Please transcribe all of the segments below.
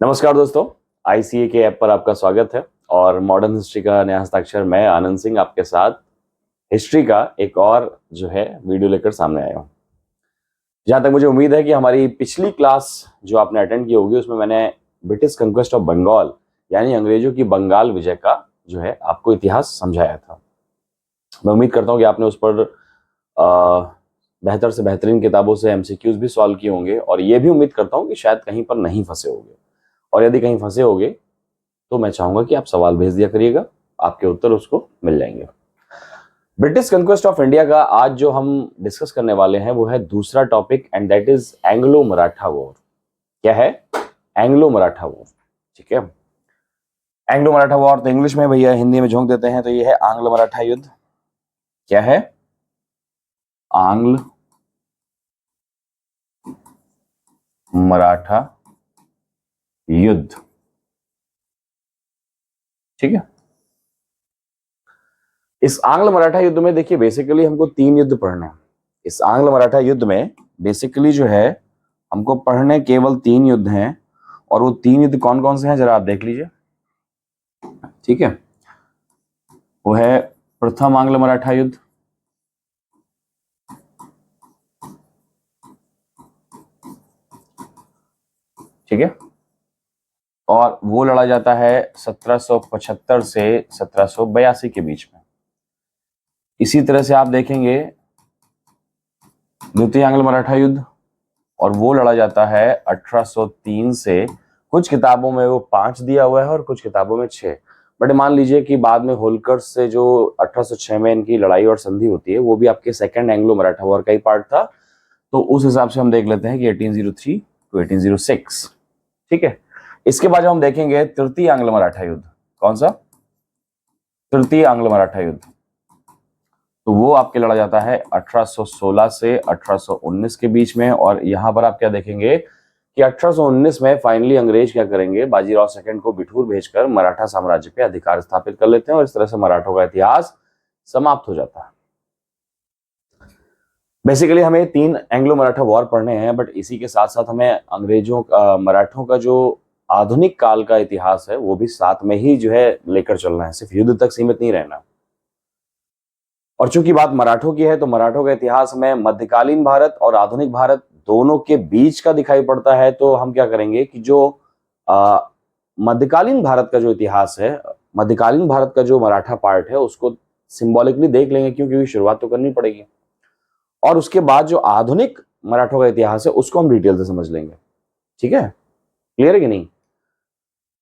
नमस्कार दोस्तों, आईसीए के ऐप पर आपका स्वागत है और मॉडर्न हिस्ट्री का नया हस्ताक्षर मैं आनंद सिंह आपके साथ हिस्ट्री का एक और जो है वीडियो लेकर सामने आया हूँ। जहाँ तक मुझे उम्मीद है कि हमारी पिछली क्लास जो आपने अटेंड की होगी उसमें मैंने ब्रिटिश कंक्वेस्ट ऑफ बंगाल यानी अंग्रेजों की बंगाल विजय का जो है आपको इतिहास समझाया था। मैं उम्मीद करता हूँ कि आपने उस पर बेहतर से बेहतरीन किताबों से एमसीक्यूज भी सॉल्व किए होंगे और ये भी उम्मीद करता हूँ कि शायद कहीं पर नहीं फंसे होंगे, और यदि कहीं फंसे होंगे तो मैं चाहूंगा कि आप सवाल भेज दिया करिएगा, आपके उत्तर उसको मिल जाएंगे। ब्रिटिश कंक्वेस्ट ऑफ इंडिया का आज जो हम डिस्कस करने वाले हैं वो है दूसरा topic and that is Anglo Maratha war. क्या है? Anglo Maratha war. ठीक है, एंग्लो मराठा वॉर तो इंग्लिश में भैया, हिंदी में झोंक देते हैं तो ये है आंग्ल मराठा युद्ध। क्या है? आंग्ल मराठा युद्ध। ठीक है, इस आंग्ल मराठा युद्ध में देखिए बेसिकली हमको 3 युद्ध पढ़ने हैं। इस आंग्ल मराठा युद्ध में बेसिकली जो है हमको पढ़ने केवल 3 युद्ध हैं, और वो 3 युद्ध कौन कौन से हैं जरा आप देख लीजिए। ठीक है, वो है प्रथम आंग्ल मराठा युद्ध, ठीक है, और वो लड़ा जाता है 1775 से 1782 के बीच में। इसी तरह से आप देखेंगे द्वितीय आंग्ल मराठा युद्ध, और वो लड़ा जाता है 1803 से, कुछ किताबों में वो 5 दिया हुआ है और कुछ किताबों में 6, बट मान लीजिए कि बाद में होलकर से जो 1806 में इनकी लड़ाई और संधि होती है वो भी आपके सेकंड एंग्लो मराठा वॉर का ही पार्ट था। तो उस हिसाब से हम देख लेते हैं कि 1803 टू 1806। ठीक है, इसके बाद जब हम देखेंगे तृतीय आंग्ल मराठा युद्ध, कौन सा? तृतीय आंग्ल मराठा युद्ध, तो वो आपके लड़ा जाता है 1816 से 1819 के बीच में। और यहां पर आप क्या देखेंगे कि 1819 में फाइनली अंग्रेज क्या करेंगे, बाजीराव सेकंड को बिठूर भेजकर मराठा साम्राज्य पे अधिकार स्थापित कर लेते हैं और इस तरह से मराठों का इतिहास समाप्त हो जाता है। बेसिकली हमें 3 एंग्लो मराठा वॉर पढ़ने हैं, बट इसी के साथ साथ हमें अंग्रेजों का, मराठों का जो आधुनिक काल का इतिहास है वो भी साथ में ही जो है लेकर चलना है, सिर्फ युद्ध तक सीमित नहीं रहना। और चूंकि बात मराठों की है तो मराठों का इतिहास में मध्यकालीन भारत और आधुनिक भारत दोनों के बीच का दिखाई पड़ता है। तो हम क्या करेंगे कि जो मध्यकालीन भारत का जो इतिहास है, मध्यकालीन भारत का जो मराठा पार्ट है उसको सिंबॉलिकली देख लेंगे, क्योंकि शुरुआत तो करनी पड़ेगी, और उसके बाद जो आधुनिक मराठों का इतिहास है उसको हम डिटेल से समझ लेंगे। ठीक है, क्लियर है कि नहीं?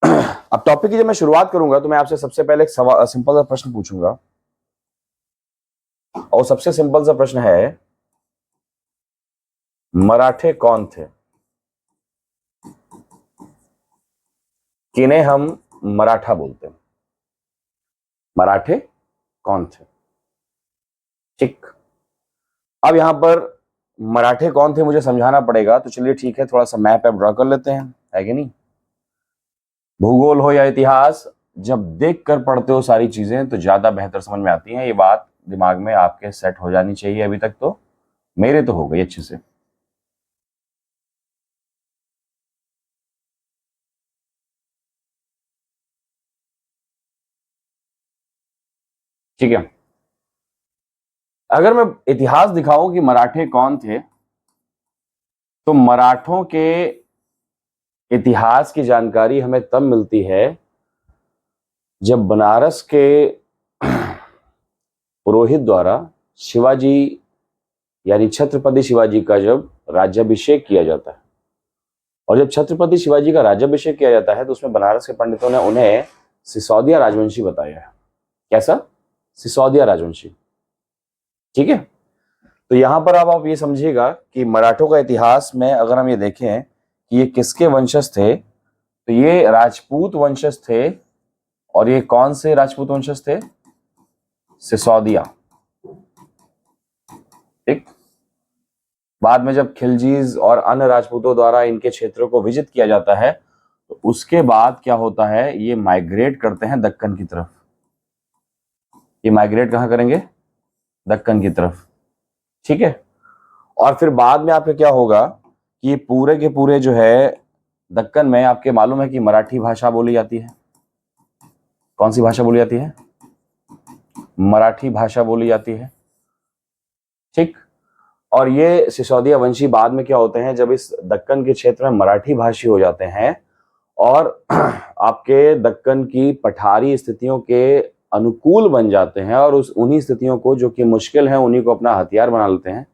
अब टॉपिक की जब मैं शुरुआत करूंगा तो मैं आपसे सबसे पहले एक सवाल, सिंपल सा प्रश्न पूछूंगा, और सबसे सिंपल सा प्रश्न है, मराठे कौन थे? किन्हें हम मराठा बोलते हैं? मराठे कौन थे? ठीक, अब यहां पर मराठे कौन थे मुझे समझाना पड़ेगा, तो चलिए ठीक है, थोड़ा सा मैप ड्रॉ कर लेते हैं, है कि नहीं? भूगोल हो या इतिहास, जब देख कर पढ़ते हो सारी चीजें तो ज्यादा बेहतर समझ में आती हैं। ये बात दिमाग में आपके सेट हो जानी चाहिए। अभी तक तो मेरे तो हो गई अच्छे से। ठीक है, अगर मैं इतिहास दिखाऊं कि मराठे कौन थे, तो मराठों के इतिहास की जानकारी हमें तब मिलती है जब बनारस के पुरोहित द्वारा शिवाजी यानी छत्रपति शिवाजी का जब राज्याभिषेक किया जाता है। और जब छत्रपति शिवाजी का राज्याभिषेक किया जाता है तो उसमें बनारस के पंडितों ने उन्हें सिसोदिया राजवंशी बताया है। कैसा? सिसोदिया राजवंशी। ठीक है, तो यहां पर अब आप ये समझिएगा कि मराठों का इतिहास में अगर हम ये देखें कि ये किसके वंशज थे, तो ये राजपूत वंशज थे। और ये कौन से राजपूत वंशज थे? सिसोदिया। ठीक, बाद में जब खिलजीज और अन्य राजपूतों द्वारा इनके क्षेत्रों को विजित किया जाता है तो उसके बाद क्या होता है, ये माइग्रेट करते हैं दक्कन की तरफ। ये माइग्रेट कहां करेंगे? दक्कन की तरफ। ठीक है, और फिर बाद में आपके क्या होगा कि ये पूरे के पूरे जो है दक्कन में आपके मालूम है कि मराठी भाषा बोली जाती है। कौन सी भाषा बोली जाती है? मराठी भाषा बोली जाती है, ठीक। और ये सिसोदिया वंशी बाद में क्या होते हैं, जब इस दक्कन के क्षेत्र में मराठी भाषी हो जाते हैं और आपके दक्कन की पठारी स्थितियों के अनुकूल बन जाते हैं और उन्हीं स्थितियों को जो कि मुश्किल है उन्हीं को अपना हथियार बना लेते हैं,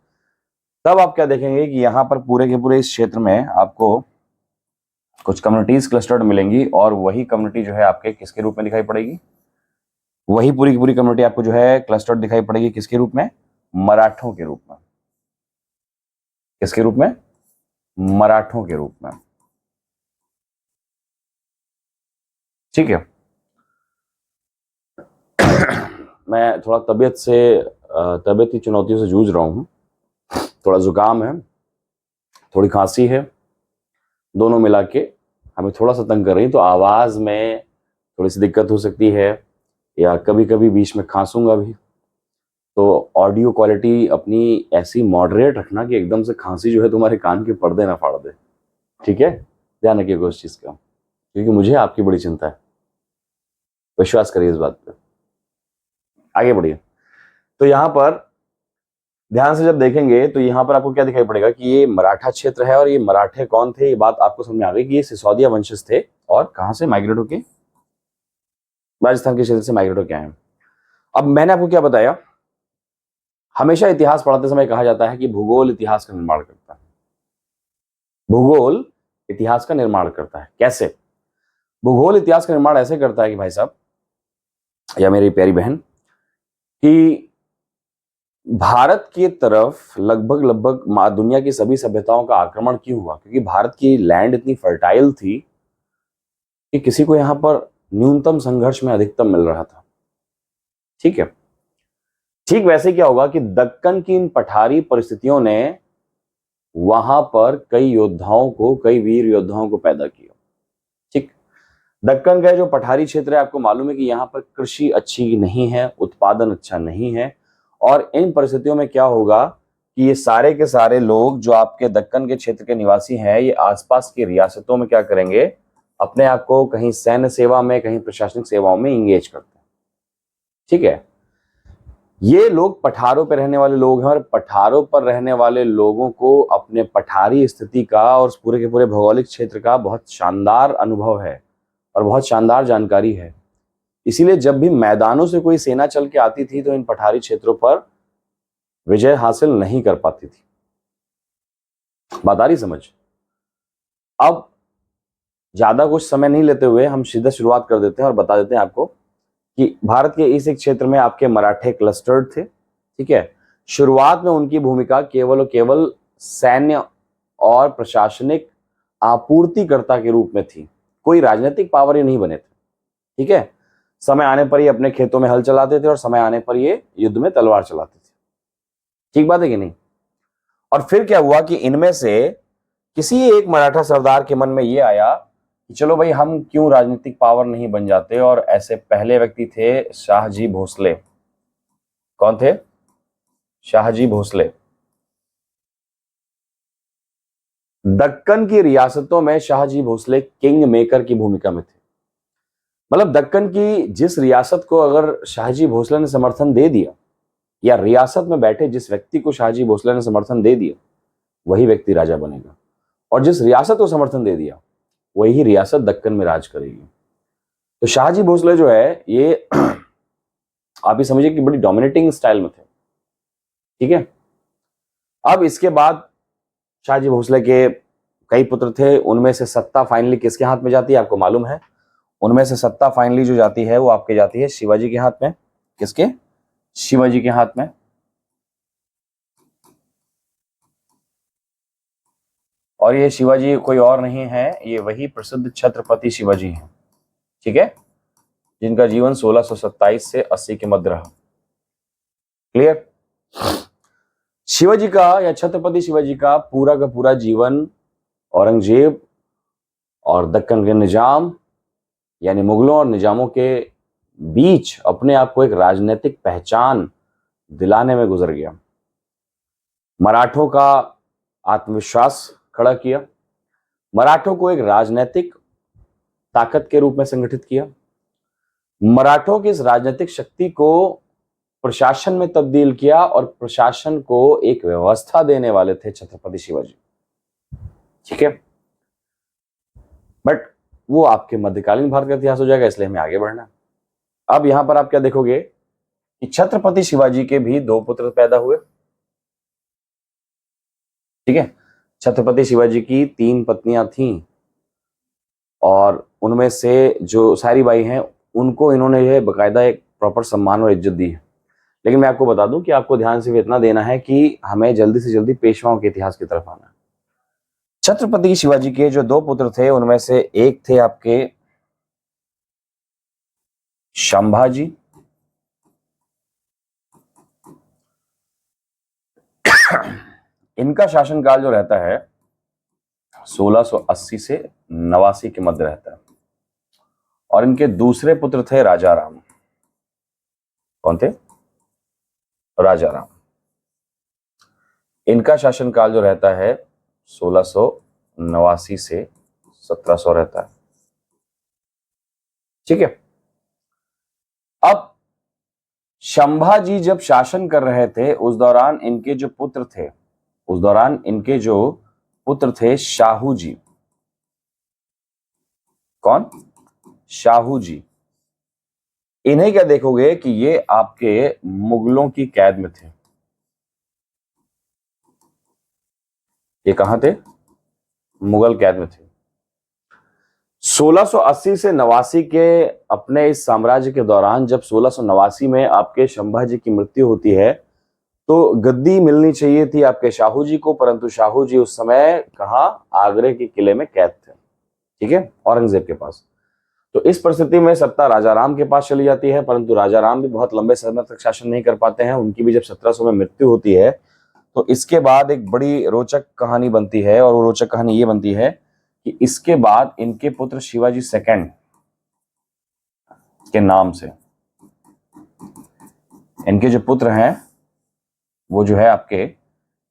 तब आप क्या देखेंगे कि यहाँ पर पूरे के पूरे इस क्षेत्र में आपको कुछ कम्युनिटीज क्लस्टर्ड मिलेंगी और वही कम्युनिटी जो है आपके किसके रूप में दिखाई पड़ेगी? वही पूरी की पूरी कम्युनिटी आपको जो है क्लस्टर्ड दिखाई पड़ेगी किसके रूप में? मराठों के रूप में। किसके रूप में? मराठों के रूप में, ठीक है। मैं थोड़ा तबीयत की चुनौतियों से जूझ रहा हूँ, थोड़ा जुकाम है, थोड़ी खांसी है, दोनों मिला के हमें थोड़ा सा तंग कर रही है, तो आवाज में थोड़ी सी दिक्कत हो सकती है या कभी कभी बीच में खांसूंगा भी, तो ऑडियो क्वालिटी अपनी ऐसी मॉडरेट रखना कि एकदम से खांसी जो है तुम्हारे कान के पर्दे ना फाड़ दे, ठीक है। ध्यान रखिएगा उस चीज का, क्योंकि मुझे आपकी बड़ी चिंता है, विश्वास करिए इस बात पे। आगे बढ़िए। तो यहां पर ध्यान से जब देखेंगे तो यहाँ पर आपको क्या दिखाई पड़ेगा कि ये मराठा क्षेत्र है और ये मराठे कौन थे, ये बात आपको समझ में आ गई कि ये सिसोदिया वंशज थे और कहां से माइग्रेट होके? राजस्थान के क्षेत्र से माइग्रेट होके आए हैं। अब मैंने आपको क्या बताया, हमेशा इतिहास पढ़ाते समय कहा जाता है कि भूगोल इतिहास का निर्माण करता है। भूगोल इतिहास का निर्माण करता है। कैसे? भूगोल इतिहास का निर्माण ऐसे करता है कि भाई साहब या मेरी प्यारी बहन, कि भारत की तरफ लगभग लगभग दुनिया की सभी सभ्यताओं का आक्रमण क्यों हुआ? क्योंकि भारत की लैंड इतनी फर्टाइल थी कि किसी को यहां पर न्यूनतम संघर्ष में अधिकतम मिल रहा था, ठीक है। ठीक वैसे क्या होगा कि दक्कन की इन पठारी परिस्थितियों ने वहां पर कई वीर योद्धाओं को पैदा किया, ठीक। दक्कन का जो पठारी क्षेत्र है, आपको मालूम है कि यहाँ पर कृषि अच्छी नहीं है, उत्पादन अच्छा नहीं है, और इन परिस्थितियों में क्या होगा कि ये सारे के सारे लोग जो आपके दक्कन के क्षेत्र के निवासी हैं, ये आसपास की रियासतों में क्या करेंगे, अपने आप को कहीं सैन्य सेवा में, कहीं प्रशासनिक सेवाओं में इंगेज करते हैं, ठीक है। ये लोग पठारों पर रहने वाले लोग हैं और पठारों पर रहने वाले लोगों को अपने पठारी स्थिति का और उस पूरे के पूरे भौगोलिक क्षेत्र का बहुत शानदार अनुभव है और बहुत शानदार जानकारी है। इसीलिए जब भी मैदानों से कोई सेना चल के आती थी तो इन पठारी क्षेत्रों पर विजय हासिल नहीं कर पाती थी। बात आ रही समझ? अब ज्यादा कुछ समय नहीं लेते हुए हम सीधा शुरुआत कर देते हैं और बता देते हैं आपको कि भारत के इस एक क्षेत्र में आपके मराठे क्लस्टर्ड थे, ठीक है। शुरुआत में उनकी भूमिका केवल और केवल सैन्य और प्रशासनिक आपूर्तिकर्ता के रूप में थी, कोई राजनीतिक पावर ये नहीं बने थे, ठीक है। समय आने पर ये अपने खेतों में हल चलाते थे और समय आने पर ये युद्ध में तलवार चलाते थे, ठीक बात है कि नहीं? और फिर क्या हुआ कि इनमें से किसी एक मराठा सरदार के मन में ये आया कि चलो भाई, हम क्यों राजनीतिक पावर नहीं बन जाते, और ऐसे पहले व्यक्ति थे शाहजी भोसले। कौन थे? शाहजी भोसले। दक्कन की रियासतों में शाहजी भोसले किंग मेकर की भूमिका में थे। मतलब दक्कन की जिस रियासत को अगर शाहजी भोसले ने समर्थन दे दिया, या रियासत में बैठे जिस व्यक्ति को शाहजी भोसले ने समर्थन दे दिया, वही व्यक्ति राजा बनेगा, और जिस रियासत को समर्थन दे दिया वही रियासत दक्कन में राज करेगी। तो शाहजी भोसले जो है ये आप ही समझिए कि बड़ी डोमिनेटिंग स्टाइल में थे, ठीक है। अब इसके बाद शाहजी भोसले के कई पुत्र थे, उनमें से सत्ता फाइनली किसके हाथ में जाती है आपको मालूम है? उनमें से सत्ता फाइनली जो जाती है वो आपके जाती है शिवाजी के हाथ में। किसके? शिवाजी के हाथ में। और ये शिवाजी कोई और नहीं है, ये वही प्रसिद्ध छत्रपति शिवाजी हैं, ठीक है, जिनका जीवन 1627 से 80 के मध्य रहा। क्लियर? शिवाजी का या छत्रपति शिवाजी का पूरा जीवन औरंगजेब और दक्कन के निजाम यानी मुगलों और निजामों के बीच अपने आप को एक राजनीतिक पहचान दिलाने में गुजर गया। मराठों का आत्मविश्वास खड़ा किया, मराठों को एक राजनीतिक ताकत के रूप में संगठित किया। मराठों की इस राजनीतिक शक्ति को प्रशासन में तब्दील किया और प्रशासन को एक व्यवस्था देने वाले थे छत्रपति शिवाजी। ठीक है, बट वो आपके मध्यकालीन भारत का इतिहास हो जाएगा, इसलिए हमें आगे बढ़ना। अब यहां पर आप क्या देखोगे कि छत्रपति शिवाजी के भी दो पुत्र पैदा हुए। ठीक है, छत्रपति शिवाजी की 3 पत्नियां थीं और उनमें से जो सारी बाई हैं उनको इन्होंने जो है बकायदा एक प्रॉपर सम्मान और इज्जत दी है। लेकिन मैं आपको बता दूं कि आपको ध्यान सिर्फ इतना देना है कि हमें जल्दी से जल्दी पेशवाओं के इतिहास की तरफ आना है। छत्रपति शिवाजी के जो 2 पुत्र थे उनमें से एक थे आपके संभाजी, इनका शासनकाल जो रहता है 1680 से 89 के मध्य रहता है। और इनके दूसरे पुत्र थे राजा राम। कौन थे? राजा राम। इनका शासनकाल जो रहता है 1689 से 1700 रहता है। ठीक है, अब संभाजी जब शासन कर रहे थे उस दौरान इनके जो पुत्र थे शाहू जी। कौन? शाहू जी। इन्हें क्या देखोगे कि ये आपके मुगलों की कैद में थे। ये कहां थे? मुगल कैद में थे। 1680 से 89 के अपने इस साम्राज्य के दौरान जब 1689 में आपके संभाजी की मृत्यु होती है तो गद्दी मिलनी चाहिए थी आपके शाहू जी को, परंतु शाहू जी उस समय कहां? आगरे के किले में कैद थे। ठीक है, औरंगजेब के पास। तो इस परिस्थिति में सत्ता राजा राम के पास चली जाती है, परंतु राजा राम भी बहुत लंबे समय तक शासन नहीं कर पाते हैं। उनकी भी जब 1700 में मृत्यु होती है तो इसके बाद एक बड़ी रोचक कहानी बनती है, और वो रोचक कहानी ये बनती है कि इसके बाद इनके पुत्र शिवाजी सेकंड के नाम से इनके जो पुत्र हैं वो जो है आपके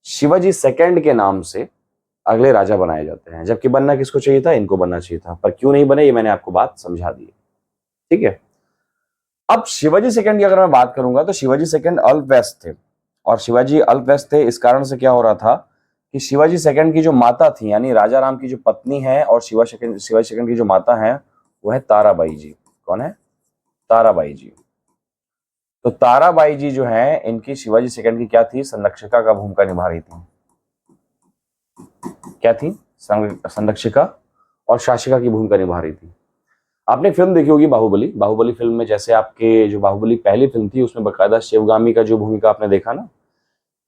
शिवाजी सेकंड के नाम से अगले राजा बनाए जाते हैं। जबकि बनना किसको चाहिए था? इनको बनना चाहिए था, पर क्यों नहीं बने ये मैंने आपको बात समझा दी। ठीक है, अब शिवाजी सेकंड की अगर मैं बात करूंगा तो शिवाजी सेकंड अल्पवयस्क थे। और शिवाजी अल्पवयस्क थे इस कारण से क्या हो रहा था कि शिवाजी सेकंड की जो माता थी, यानी राजा राम की जो पत्नी है और शिवाजी सेकंड की जो माता है वो है ताराबाई जी। कौन है? ताराबाई जी। तो ताराबाई जी जो है इनकी शिवाजी सेकंड की क्या थी? संरक्षिका का भूमिका निभा रही थी। क्या थी? संरक्षिका और शासिका की भूमिका निभा रही थी। आपने फिल्म देखी होगी बाहुबली। बाहुबली फिल्म में जैसे आपके जो बाहुबली पहली फिल्म थी उसमें बकायदा शिवगामी का जो भूमिका आपने देखा ना,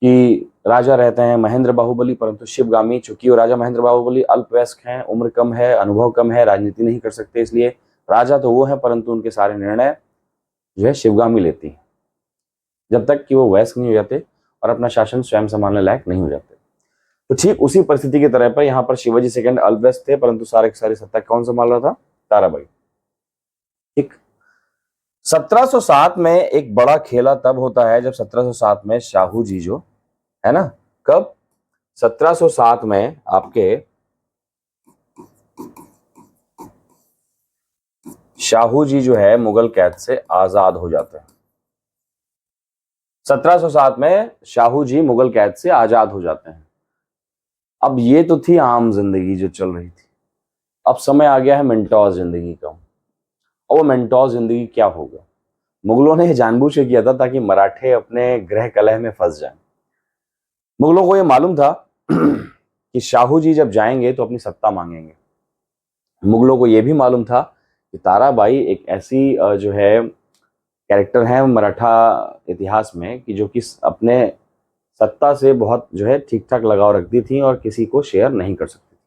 कि राजा रहते हैं महेंद्र बाहुबली, परंतु शिवगामी, चूंकि वो राजा महेंद्र बाहुबली अल्पवयस्क हैं, उम्र कम है, अनुभव कम है, राजनीति नहीं कर सकते, इसलिए राजा तो वो है परंतु उनके सारे निर्णय जो है शिवगामी लेती है जब तक कि वो वयस्क नहीं हो जाते और अपना शासन स्वयं संभालने लायक नहीं हो जाते। तो ठीक उसी परिस्थिति की तरह पर यहाँ पर शिवाजी सेकंड अल्पवयस्क थे, परंतु सारे की सारी सत्ता कौन संभाल रहा था? ताराबाई। ठीक, 1707 में एक बड़ा खेला तब होता है जब 1707 में शाहू जी जो है ना, कब? 1707 में आपके शाहू जी जो है मुगल कैद से आजाद हो जाते हैं। 1707 में शाहू जी मुगल कैद से आजाद हो जाते हैं। अब ये तो थी आम जिंदगी जो चल रही थी, अब समय आ गया है मेंटोस जिंदगी का। और वो मेंटोस जिंदगी क्या होगा? मुगलों ने जानबूझ के किया था ताकि मराठे अपने गृह कलह में फंस जाएं। मुगलों को ये मालूम था कि शाहू जी जब जाएंगे तो अपनी सत्ता मांगेंगे। मुगलों को यह भी मालूम था कि ताराबाई एक ऐसी जो है कैरेक्टर है मराठा इतिहास में कि जो कि अपने सत्ता से बहुत जो है ठीक ठाक लगाव रखती थी और किसी को शेयर नहीं कर सकती थी।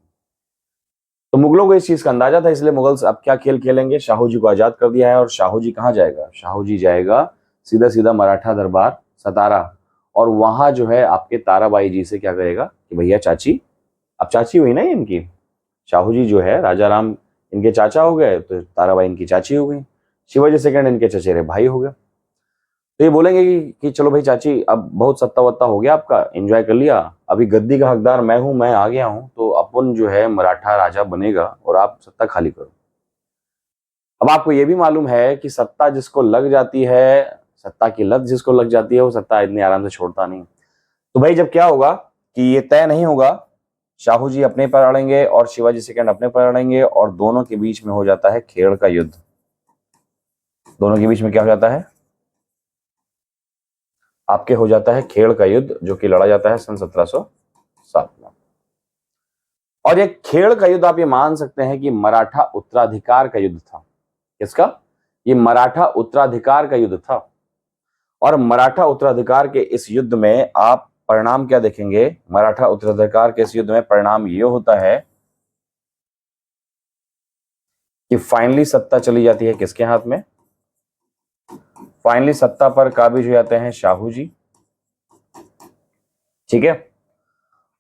तो मुगलों को इस चीज का अंदाजा था, इसलिए मुगल अब क्या खेल खेलेंगे? शाहू जी को आजाद कर दिया है और शाहू जी कहाँ जाएगा? शाहू जी जाएगा सीधा सीधा मराठा दरबार सतारा, और वहां जो है आपके ताराबाई जी से क्या करेगा कि भैया चाची, अब चाची हुई ना इनकी, शाहू जी जो है राजा राम इनके चाचा हो गए तो ताराबाई इनकी चाची हो गई, शिवाजी सेकंड इनके चचेरे भाई हो गए। तो ये बोलेंगे कि चलो भाई चाची, अब बहुत सत्ता वत्ता हो गया आपका, एंजॉय कर लिया, अभी गद्दी का हकदार मैं हूं, मैं आ गया हूं, तो अपन जो है मराठा राजा बनेगा और आप सत्ता खाली करो। अब आपको ये भी मालूम है कि सत्ता जिसको लग जाती है, सत्ता की लत जिसको लग जाती है, वो सत्ता इतनी आराम से छोड़ता नहीं। तो भाई जब क्या होगा कि ये तय नहीं होगा, शाहू जी अपने पर अड़ेंगे और शिवाजी सेकंड अपने पर अड़ेंगे, और दोनों के बीच में हो जाता है खेड़ का युद्ध। दोनों के बीच में क्या हो जाता है? आपके हो जाता है खेड़ का युद्ध, जो कि लड़ा जाता है सन 1707 में। और ये खेड़ का युद्ध आप ये मान सकते हैं कि मराठा उत्तराधिकार का युद्ध था। किसका? ये मराठा उत्तराधिकार का युद्ध था। और मराठा उत्तराधिकार के इस युद्ध में आप परिणाम क्या देखेंगे? मराठा उत्तराधिकार के इस युद्ध में परिणाम ये होता है कि फाइनली सत्ता चली जाती है किसके हाथ में? फाइनली सत्ता पर काबिज हो जाते हैं शाहू जी। ठीक है।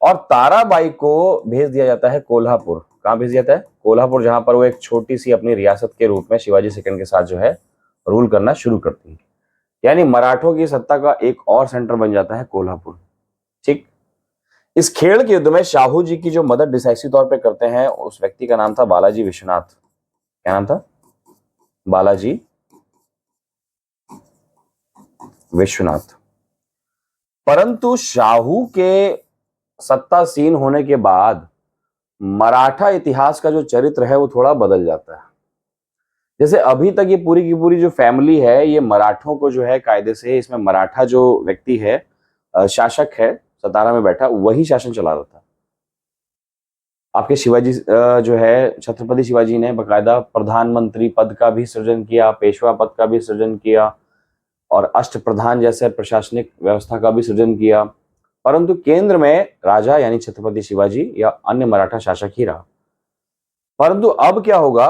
और ताराबाई को भेज दिया जाता है कोल्हापुर। कहां भेज दिया जाता है? कोल्हापुर, जहां पर वो एक छोटी सी अपनी रियासत के रूप में शिवाजी सेकंड के साथ जो है रूल करना शुरू करती है। यानी मराठों की सत्ता का एक और सेंटर बन जाता है कोल्हापुर। ठीक। इस खेड़ के युद्ध में शाहू जी की जो मदद डिसाइसिव तौर पे करते हैं, उस व्यक्ति का नाम था बालाजी विश्वनाथ। क्या नाम था? बालाजी विश्वनाथ। परंतु शाहू के सत्तासीन होने के बाद मराठा इतिहास का जो चरित्र है वो थोड़ा बदल जाता है। जैसे अभी तक ये पूरी की पूरी जो फैमिली है, ये मराठों को जो है कायदे से, इसमें मराठा जो व्यक्ति है, शासक है, सतारा में बैठा, वही शासन चला रहा था। आपके शिवाजी जो है छत्रपति शिवाजी ने बकायदा प्रधानमंत्री पद का भी सृजन किया, पेशवा पद का भी सृजन किया, और अष्ट प्रधान जैसे प्रशासनिक व्यवस्था का भी सृजन किया। परंतु केंद्र में राजा यानी छत्रपति शिवाजी या अन्य मराठा शासक ही रहा। परंतु अब क्या होगा?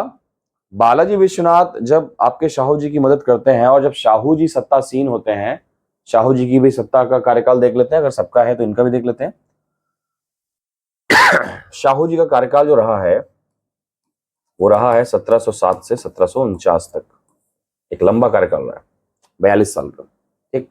बालाजी विश्वनाथ जब आपके शाहू जी की मदद करते हैं, और जब शाहू जी सत्तासीन होते हैं, शाहू जी की भी सत्ता का कार्यकाल देख लेते हैं, अगर सबका है तो इनका भी देख लेते हैं। शाहू जी का कार्यकाल जो रहा है वो रहा है 1707 से 1749 तक। एक लंबा कार्यकाल रहा है, 42 साल का। ठीक।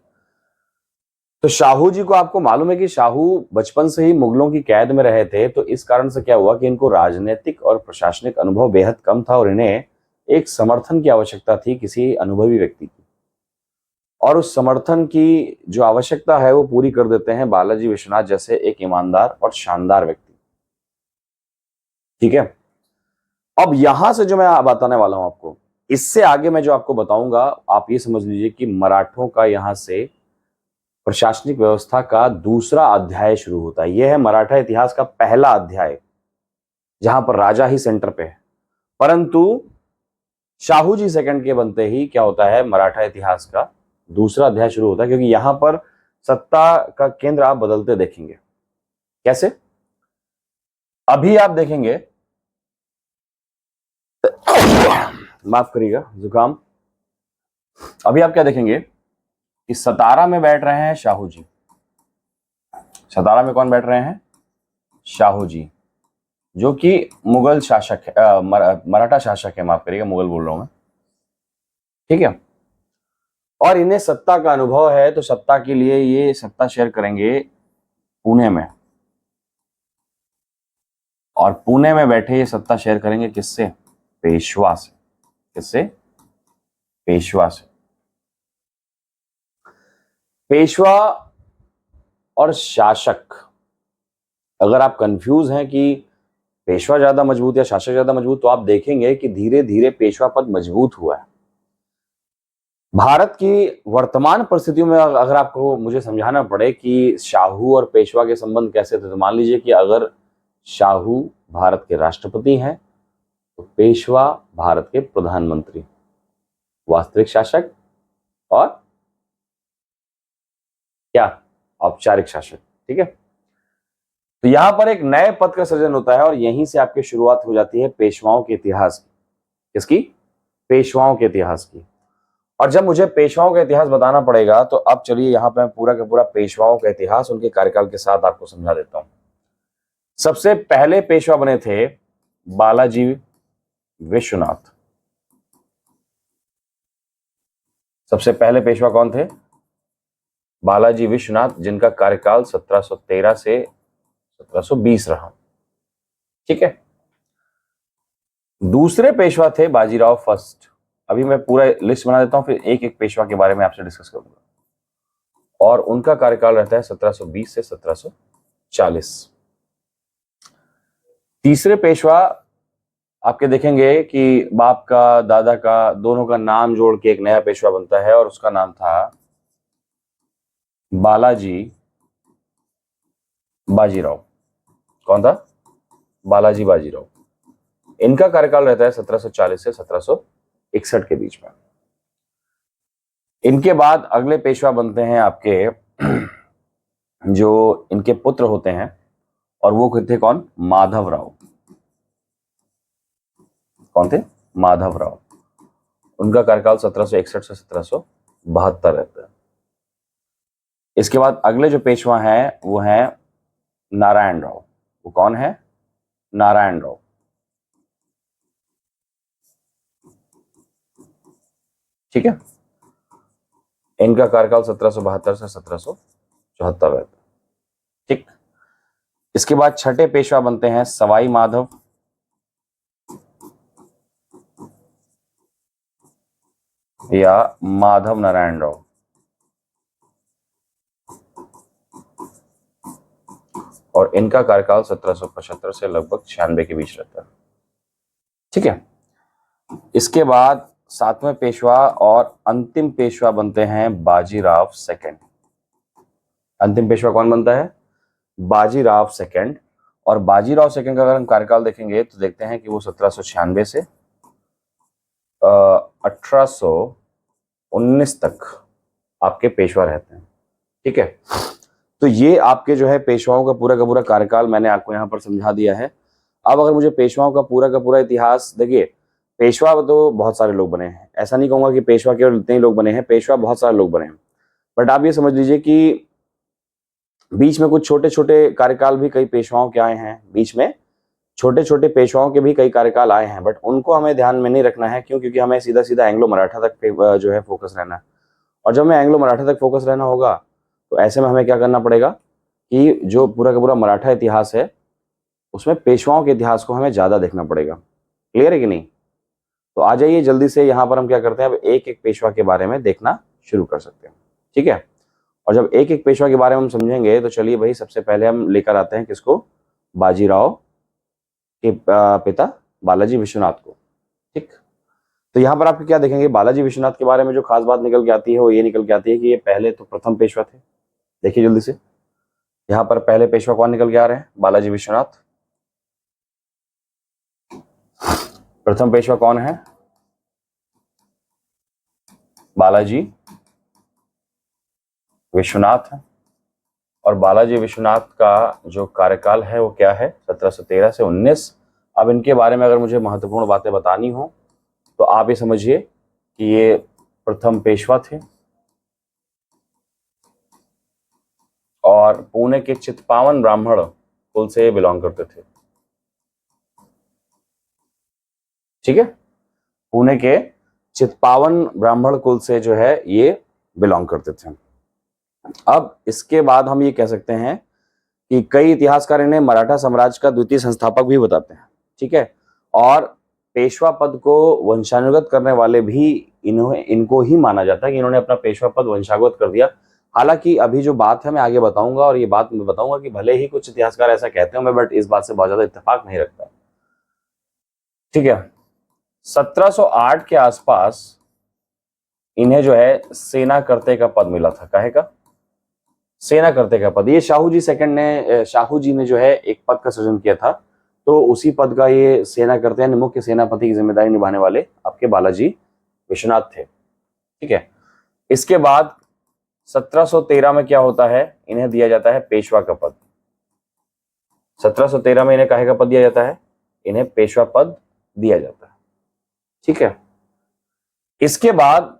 तो शाहू जी को आपको मालूम है कि शाहू बचपन से ही मुगलों की कैद में रहे थे, तो इस कारण से क्या हुआ कि इनको राजनीतिक और प्रशासनिक अनुभव बेहद कम था, और इन्हें एक समर्थन की आवश्यकता थी, किसी अनुभवी व्यक्ति की। और उस समर्थन की जो आवश्यकता है वो पूरी कर देते हैं बालाजी विश्वनाथ जैसे एक ईमानदार और शानदार व्यक्ति। ठीक है। अब यहां से जो मैं बताने वाला हूं आपको, इससे आगे मैं जो आपको बताऊंगा, आप ये समझ लीजिए कि मराठों का यहां से प्रशासनिक व्यवस्था का दूसरा अध्याय शुरू होता है। यह है मराठा इतिहास का पहला अध्याय, जहां पर राजा ही सेंटर पे है। परंतु शाहू जी सेकंड के बनते ही क्या होता है? मराठा इतिहास का दूसरा अध्याय शुरू होता है, क्योंकि यहां पर सत्ता का केंद्र आप बदलते देखेंगे। कैसे? अभी आप देखेंगे, माफ करिएगा, जुकाम। अभी आप क्या देखेंगे कि सतारा में बैठ रहे हैं शाहू जी। सतारा में कौन बैठ रहे हैं? शाहू जी, जो कि मुगल शासक है, मराठा शासक है, माफ करिएगा, मुगल बोल रहा हूं मैं। ठीक है। और इन्हें सत्ता का अनुभव है, तो सत्ता के लिए ये सत्ता शेयर करेंगे पुणे में। और पुणे में बैठे ये सत्ता शेयर करेंगे किससे? पेशवा से। किससे? पेशवा से। पेशवा और शासक, अगर आप कंफ्यूज हैं कि पेशवा ज्यादा मजबूत या शासक ज्यादा मजबूत, तो आप देखेंगे कि धीरे धीरे पेशवा पद मजबूत हुआ है। भारत की वर्तमान परिस्थितियों में अगर आपको मुझे समझाना पड़े कि शाहू और पेशवा के संबंध कैसे थे, तो मान लीजिए कि अगर शाहू भारत के राष्ट्रपति हैं, तो पेशवा भारत के प्रधानमंत्री, वास्तविक शासक और क्या? औपचारिक शासक। ठीक है। तो यहां पर एक नए पद का सृजन होता है, और यहीं से आपकी शुरुआत हो जाती है पेशवाओं के इतिहास की। किसकी? पेशवाओं के इतिहास की। और जब मुझे पेशवाओं का इतिहास बताना पड़ेगा, तो अब चलिए यहां पे मैं पूरा का पूरा पेशवाओं का इतिहास उनके कार्यकाल के साथ आपको समझा देता हूं। सबसे पहले पेशवा बने थे बालाजी विश्वनाथ। सबसे पहले पेशवा कौन थे? बालाजी विश्वनाथ, जिनका कार्यकाल 1713 से 1720 रहा। ठीक है। दूसरे पेशवा थे बाजीराव फर्स्ट। अभी मैं पूरा लिस्ट बना देता हूं, फिर एक एक पेशवा के बारे में आपसे डिस्कस करूंगा, और उनका कार्यकाल रहता है 1720 से 1740। तीसरे पेशवा आपके देखेंगे कि बाप का, दादा का, दोनों का नाम जोड़ के एक नया पेशवा बनता है, और उसका नाम था बालाजी बाजीराव। कौन था? बालाजी बाजीराव। इनका कार्यकाल रहता है 1740 से 1761 के बीच में। इनके बाद अगले पेशवा बनते हैं आपके जो इनके पुत्र होते हैं, और वो थे कौन? माधवराव। कौन थे? माधवराव। उनका कार्यकाल 1761 से 1772 रहता है। इसके बाद अगले जो पेशवा हैं वो हैं नारायण राव। वो कौन है? नारायण राव। ठीक है। इनका कार्यकाल 1772 से 1774 रहता है। ठीक। इसके बाद छठे पेशवा बनते हैं सवाई माधव। या माधव नारायण राव। और इनका कार्यकाल 1775 से लगभग 96 के बीच रहता है। ठीक है। इसके बाद सातवें पेशवा और अंतिम पेशवा बनते हैं बाजीराव सेकंड। अंतिम पेशवा कौन बनता है? बाजीराव सेकंड। और बाजीराव सेकंड का अगर हम कार्यकाल देखेंगे तो देखते हैं कि वो 1796 से 1819 तक आपके पेशवा रहते हैं। ठीक है। तो ये आपके जो है पेशवाओं का पूरा कार्यकाल मैंने आपको यहाँ पर समझा दिया है। अब अगर मुझे पेशवाओं का पूरा इतिहास, देखिए पेशवा तो बहुत सारे लोग बने हैं, ऐसा नहीं कहूंगा कि पेशवा केवल इतने ही लोग बने हैं, पेशवा बहुत सारे लोग बने हैं। बट आप ये समझ लीजिए कि बीच में कुछ छोटे छोटे कार्यकाल भी कई पेशवाओं के आए हैं, बीच में छोटे छोटे पेशवाओं के भी कई कार्यकाल आए हैं, बट उनको हमें ध्यान में नहीं रखना है। क्यों? क्योंकि हमें सीधा सीधा एंग्लो मराठा तक जो है फोकस रहना है। और जब हमें एंग्लो मराठा तक फोकस रहना होगा तो ऐसे में हमें क्या करना पड़ेगा कि जो पूरा का पूरा मराठा इतिहास है उसमें पेशवाओं के इतिहास को हमें ज्यादा देखना पड़ेगा। क्लियर है कि नहीं? तो आ जाइए जल्दी से, यहाँ पर हम क्या करते हैं, अब एक एक पेशवा के बारे में देखना शुरू कर सकते हैं। ठीक है। और जब एक एक पेशवा के बारे में हम समझेंगे तो चलिए भाई, सबसे पहले हम लेकर आते हैं किसको? बाजीराव के पिता बालाजी विश्वनाथ को। ठीक। तो यहाँ पर आप क्या देखेंगे, बालाजी विश्वनाथ के बारे में जो खास बात निकल के आती है वो ये निकल के आती है कि ये पहले तो प्रथम पेशवा थे। देखिए जल्दी से, यहाँ पर पहले पेशवा कौन निकल के आ रहे हैं? बालाजी विश्वनाथ। प्रथम पेशवा कौन है? बालाजी विश्वनाथ है। और बालाजी विश्वनाथ का जो कार्यकाल है वो क्या है? 1713 से 19। अब इनके बारे में अगर मुझे महत्वपूर्ण बातें बतानी हो तो आप ये समझिए कि ये प्रथम पेशवा थे और पुणे के चित्पावन ब्राह्मण कुल से बिलोंग करते थे। ठीक है। पुणे के चित्पावन ब्राह्मण कुल से जो है ये बिलोंग करते थे। अब इसके बाद हम ये कह सकते हैं कि कई इतिहासकार इन्हें मराठा साम्राज्य का द्वितीय संस्थापक भी बताते हैं। ठीक है। और पेशवा पद को वंशानुगत करने वाले भी इनको ही माना जाता है कि इन्होंने अपना पेशवा पद वंशानुगत कर दिया। हालांकि अभी जो बात है मैं आगे बताऊंगा, और ये बात मैं बताऊंगा कि भले ही कुछ इतिहासकार ऐसा कहते हैं, मैं बट इस बात से बहुत ज्यादा इत्तेफाक नहीं रखता। ठीक है। 1708 के आसपास इन्हें जो है सेना करते का पद मिला था। काहे का? सेना करते का पद। ये शाहू जी ने जो है एक पद का सृजन किया था, तो उसी पद का ये सेना करते हैं, मुख्य सेनापति की जिम्मेदारी निभाने वाले आपके बालाजी विश्वनाथ थे। ठीक है। इसके बाद 1713 में क्या होता है? इन्हें दिया जाता है पेशवा का पद। 1713 में इन्हें काहे का पद दिया जाता है? इन्हें पेशवा पद दिया जाता है। ठीक है। इसके बाद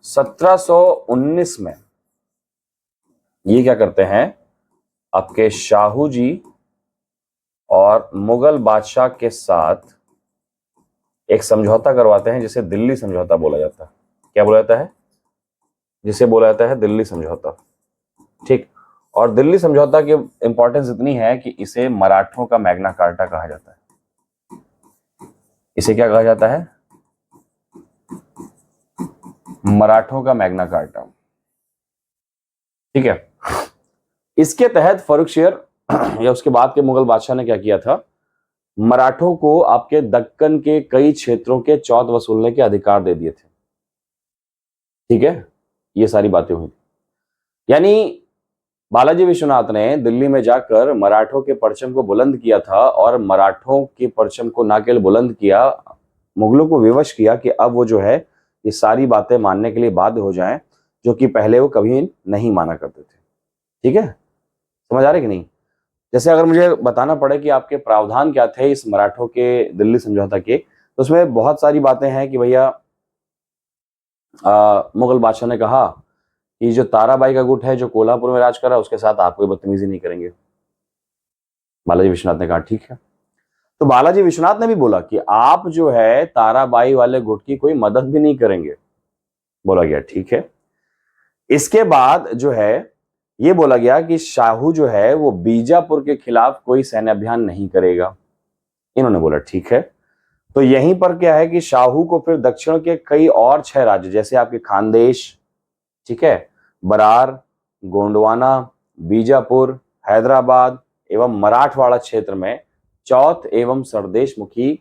1719 में ये क्या करते हैं, आपके शाहू जी और मुगल बादशाह के साथ एक समझौता करवाते हैं जिसे दिल्ली समझौता बोला जाता है। क्या बोला जाता है? जिसे बोला जाता है दिल्ली समझौता। ठीक, और दिल्ली समझौता की इंपॉर्टेंस इतनी है कि इसे मराठों का मैग्ना कार्टा कहा जाता है। इसे क्या कहा जाता है? मराठों का मैग्ना कार्टा। ठीक है, इसके तहत फर्रुखशेर या उसके बाद के मुगल बादशाह ने क्या किया था, मराठों को आपके दक्कन के कई क्षेत्रों के चौथ वसूलने के अधिकार दे दिए थे। ठीक है, ये सारी बातें हुई। यानी बालाजी विश्वनाथ ने दिल्ली में जाकर मराठों के परचम को बुलंद किया था, और मराठों के परचम को ना केवल बुलंद किया, मुगलों को विवश किया कि अब वो जो है ये सारी बातें मानने के लिए बाध्य हो जाएं, जो कि पहले वो कभी नहीं माना करते थे। ठीक है, समझ आ रही कि नहीं? जैसे अगर मुझे बताना पड़े कि आपके प्रावधान क्या थे इस मराठों के दिल्ली समझौता के, तो उसमें बहुत सारी बातें हैं कि भैया मुगल बादशाह ने कहा कि जो ताराबाई का गुट है जो कोल्हापुर में राज कर रहा है उसके साथ आप कोई बदतमीजी नहीं करेंगे। बालाजी विश्वनाथ ने कहा ठीक है। तो बालाजी विश्वनाथ ने भी बोला कि आप जो है ताराबाई वाले गुट की कोई मदद भी नहीं करेंगे। बोला गया ठीक है। इसके बाद जो है ये बोला गया कि शाहू जो है वो बीजापुर के खिलाफ कोई सैन्य अभियान नहीं करेगा। इन्होंने बोला ठीक है। तो यहीं पर क्या है कि शाहू को फिर दक्षिण के कई और 6 राज्य, जैसे आपके खानदेश, ठीक है, बरार, गोंडवाना, बीजापुर, हैदराबाद एवं मराठवाड़ा क्षेत्र में चौथ एवं सरदेश मुखी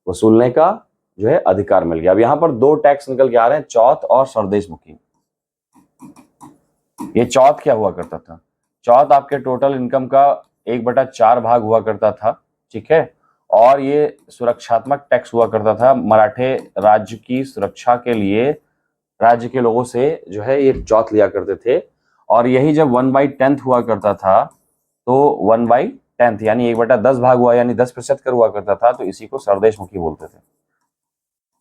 वसूलने का जो है अधिकार मिल गया। अब यहां पर 2 टैक्स निकल के आ रहे हैं, चौथ और सरदेश मुखी। ये चौथ क्या हुआ करता था? चौथ आपके टोटल इनकम का 1/4 भाग हुआ करता था। ठीक है, और ये सुरक्षात्मक टैक्स हुआ करता था। मराठे राज्य की सुरक्षा के लिए राज्य के लोगों से जो है ये चौथ लिया करते थे, और यही जब 1/10 हुआ करता था, तो 1/10 यानी 1/10 भाग हुआ, यानी 10% कर हुआ करता था, तो इसी को सरदेश मुखी बोलते थे।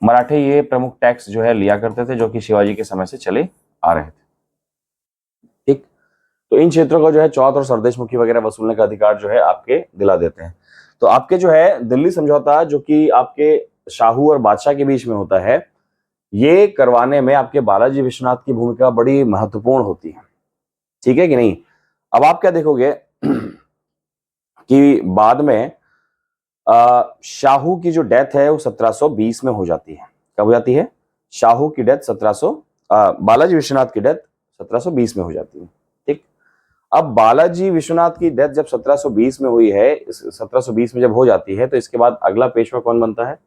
मराठे ये प्रमुख टैक्स जो है लिया करते थे, जो कि शिवाजी के समय से चले आ रहे थे। ठीक, तो इन क्षेत्रों का जो है चौथ और सरदेश मुखी वगैरह वसूलने का अधिकार जो है आपके दिला देते हैं। तो आपके जो है दिल्ली समझौता जो कि आपके शाहू और बादशाह के बीच में होता है, ये करवाने में आपके बालाजी विश्वनाथ की भूमिका बड़ी महत्वपूर्ण होती है। ठीक है कि नहीं? अब आप क्या देखोगे कि बाद में शाहू की जो डेथ है वो 1720 में हो जाती है। कब हो जाती है? शाहू की डेथ बालाजी विश्वनाथ की डेथ 1720 में हो जाती है। ठीक, अब बालाजी विश्वनाथ की डेथ जब 1720 में हुई है, 1720 में जब हो जाती है, तो इसके बाद अगला पेशवा कौन बनता है?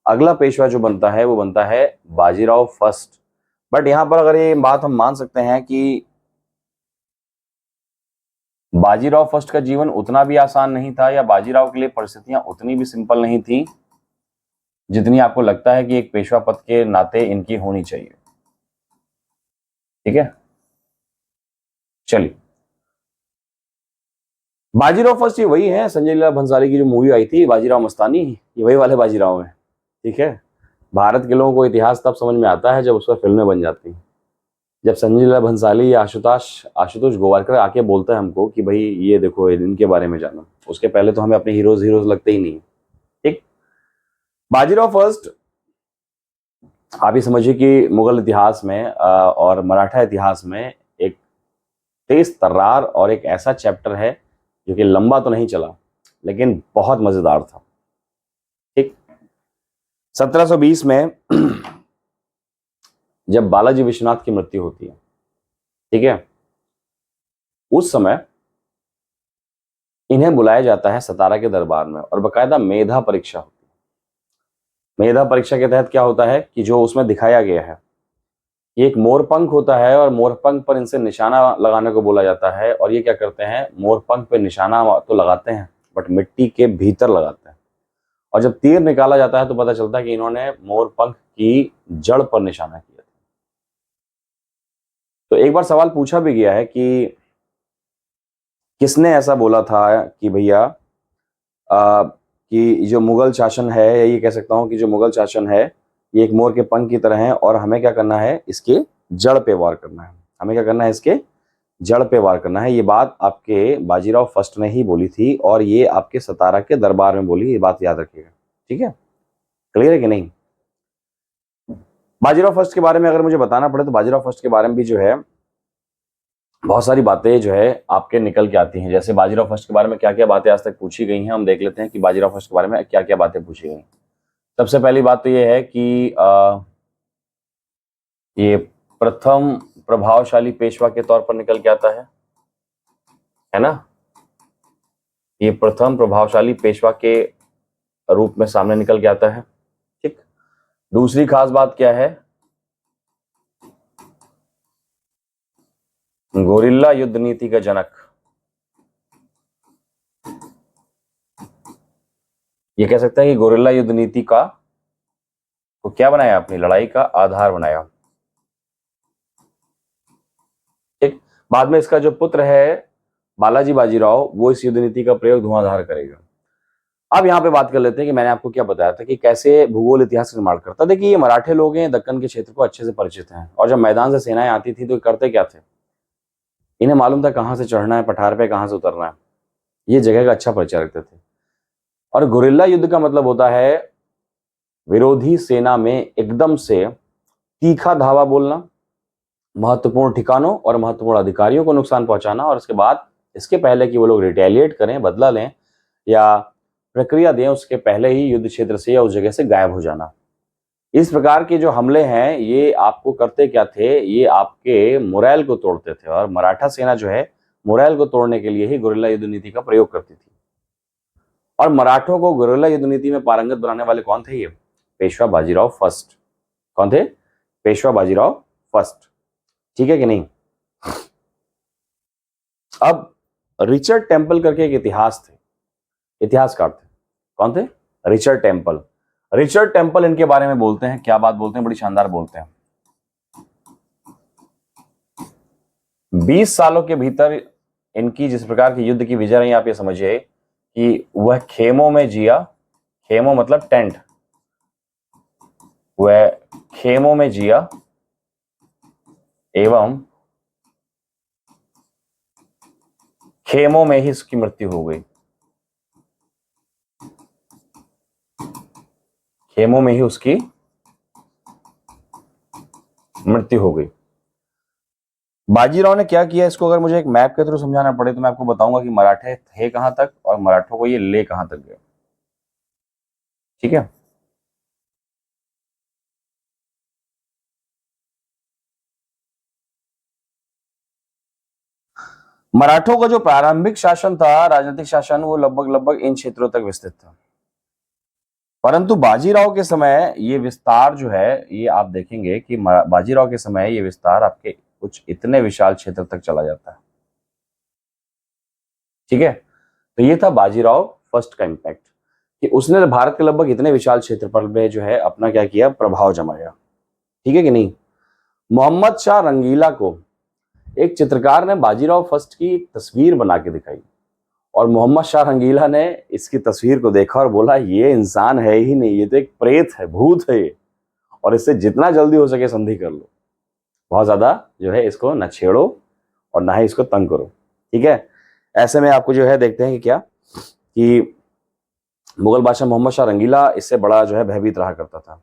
अगला पेशवा जो बनता है वो बनता है बाजीराव फर्स्ट। बट यहां पर अगर ये बात हम मान सकते हैं कि बाजीराव फर्स्ट का जीवन उतना भी आसान नहीं था, या बाजीराव के लिए परिस्थितियां उतनी भी सिंपल नहीं थी जितनी आपको लगता है कि एक पेशवा पद के नाते इनकी होनी चाहिए। ठीक है, चलिए, बाजीराव फर्स्ट ये वही है, संजय लीला भंसाली की जो मूवी आई थी बाजीराव मस्तानी, ये वही वाले बाजीराव है। ठीक है, भारत के लोगों को इतिहास तब समझ में आता है जब उस पर फिल्में बन जाती हैं। जब संजय लीला भंसाली या आशुतोष गोवारकर आके बोलता है हमको कि भाई ये देखो इनके बारे में जानो, उसके पहले तो हमें अपने हीरोज लगते ही नहीं। ठीक, बाजीराव फर्स्ट आप ये समझिए कि मुगल इतिहास में और मराठा इतिहास में एक तेज तर्रार और एक ऐसा चैप्टर है जो कि लंबा तो नहीं चला लेकिन बहुत मजेदार था। ठीक, 1720 में जब बालाजी विश्वनाथ की मृत्यु होती है, ठीक है, उस समय इन्हें बुलाया जाता है सतारा के दरबार में, और बकायदा मेधा परीक्षा होती है। मेधा परीक्षा के तहत क्या होता है कि जो उसमें दिखाया गया है, ये एक मोरपंख होता है, और मोरपंख पर इनसे निशाना लगाने को बोला जाता है। और ये क्या करते हैं, मोरपंख पे निशाना तो लगाते हैं बट मिट्टी के भीतर लगाते हैं, और जब तीर निकाला जाता है तो पता चलता है कि इन्होंने मोरपंख की जड़ पर निशाना किया था। तो एक बार सवाल पूछा भी गया है कि किसने ऐसा बोला था कि भैया कि जो मुगल शासन है, ये कह सकता हूं कि जो मुगल शासन है ये एक मोर के पंख की तरह है, और हमें क्या करना है, इसके जड़ पे वार करना है। हमें क्या करना है, इसके जड़ पे वार करना है। ये बात आपके बाजीराव फर्स्ट ने ही बोली थी, और ये आपके सतारा के दरबार में बोली, ये बात याद रखिएगा। ठीक है, क्लियर है कि नहीं? बाजीराव फर्स्ट के बारे में अगर मुझे बताना पड़े तो बाजीराव फर्स्ट के बारे में भी जो है बहुत सारी बातें जो है आपके निकल के आती हैं। जैसे बाजीराव फर्स्ट के बारे में क्या क्या बातें आज तक पूछी गई हैं, हम देख लेते हैं कि बाजीराव फर्स्ट के बारे में क्या क्या बातें पूछी गई। सबसे पहली बात तो ये है कि ये प्रथम प्रभावशाली पेशवा के तौर पर निकल के आता है ना। ये प्रथम प्रभावशाली पेशवा के रूप में सामने निकल के आता है। ठीक। दूसरी खास बात क्या है, गोरिल्ला युद्ध नीति का जनक। ये कह सकते हैं कि गोरिल्ला युद्ध नीति का तो क्या बनाया, अपनी लड़ाई का आधार बनाया। ठीक। बाद में इसका जो पुत्र है बालाजी बाजीराव, वो इस युद्ध नीति का प्रयोग धुआंधार करेगा। अब यहाँ पे बात कर लेते हैं कि मैंने आपको क्या बताया था कि कैसे भूगोल इतिहास निर्माण करता। देखिए ये मराठे लोग हैं, दक्कन के क्षेत्र को अच्छे से परिचित हैं, और जब मैदान से सेनाएं आती थी तो करते क्या थे, इन्हें मालूम था कहाँ से चढ़ना है पठार पे, कहाँ से उतरना है। ये जगह का अच्छा परिचय रखते थे। और गुरिल्ला युद्ध का मतलब होता है विरोधी सेना में एकदम से तीखा धावा बोलना, महत्वपूर्ण ठिकानों और महत्वपूर्ण अधिकारियों को नुकसान पहुंचाना, और उसके बाद इसके पहले कि वो लोग रिटेलिएट करें, बदला लें या प्रक्रिया दें, उसके पहले ही युद्ध क्षेत्र से या उस जगह से गायब हो जाना। इस प्रकार के जो हमले हैं ये आपको करते क्या थे, ये आपके मोरल को तोड़ते थे, और मराठा सेना जो है मोरल को तोड़ने के लिए ही गुरिल्ला युद्ध नीति का प्रयोग करती थी। और मराठों को गुरिल्ला युद्ध नीति में पारंगत बनाने वाले कौन थे, ये पेशवा बाजीराव फर्स्ट। कौन थे, पेशवा बाजीराव फर्स्ट। ठीक है कि नहीं। अब रिचर्ड टेम्पल करके एक इतिहासकार थे। कौन थे, रिचर्ड टेम्पल। रिचर्ड टेम्पल इनके बारे में बोलते हैं, क्या बात बोलते हैं, बड़ी शानदार बोलते हैं। 20 सालों के भीतर इनकी जिस प्रकार की युद्ध की विजय रही, आप ये समझिए कि वह खेमों में जिया, खेमों मतलब टेंट, वह खेमों में जिया एवं खेमों में ही उसकी मृत्यु हो गई। खेमों में ही उसकी मृत्यु हो गई। बाजीराव ने क्या किया, इसको अगर मुझे एक मैप के थ्रू समझाना पड़े तो मैं आपको बताऊंगा कि मराठे थे कहां तक और मराठों को ये ले कहां तक गए। ठीक है। मराठों का जो प्रारंभिक शासन था, राजनीतिक शासन, वो लगभग लगभग इन क्षेत्रों तक विस्तृत था। परंतु बाजीराव के समय ये विस्तार जो है, ये आप देखेंगे कि बाजीराव के समय ये विस्तार आपके कुछ इतने विशाल क्षेत्र तक चला जाता है। ठीक है। तो ये था बाजीराव फर्स्ट का इंपैक्ट कि उसने भारत के लगभग इतने विशाल क्षेत्रफल में जो है अपना क्या किया, प्रभाव जमाया। ठीक है कि नहीं। मोहम्मद शाह रंगीला को एक चित्रकार ने बाजीराव फर्स्ट की एक तस्वीर बना के दिखाई, और मोहम्मद शाह रंगीला ने इसकी तस्वीर को देखा और बोला ये इंसान है ही नहीं, ये तो एक प्रेत है, भूत है ये, और इससे जितना जल्दी हो सके संधि कर लो, बहुत ज्यादा जो है इसको न छेड़ो और ना ही इसको तंग करो। ठीक है। ऐसे में आपको जो है देखते हैं कि क्या कि मुगल बादशाह मोहम्मद शाह रंगीला इससे बड़ा जो है भयभीत रहा करता था।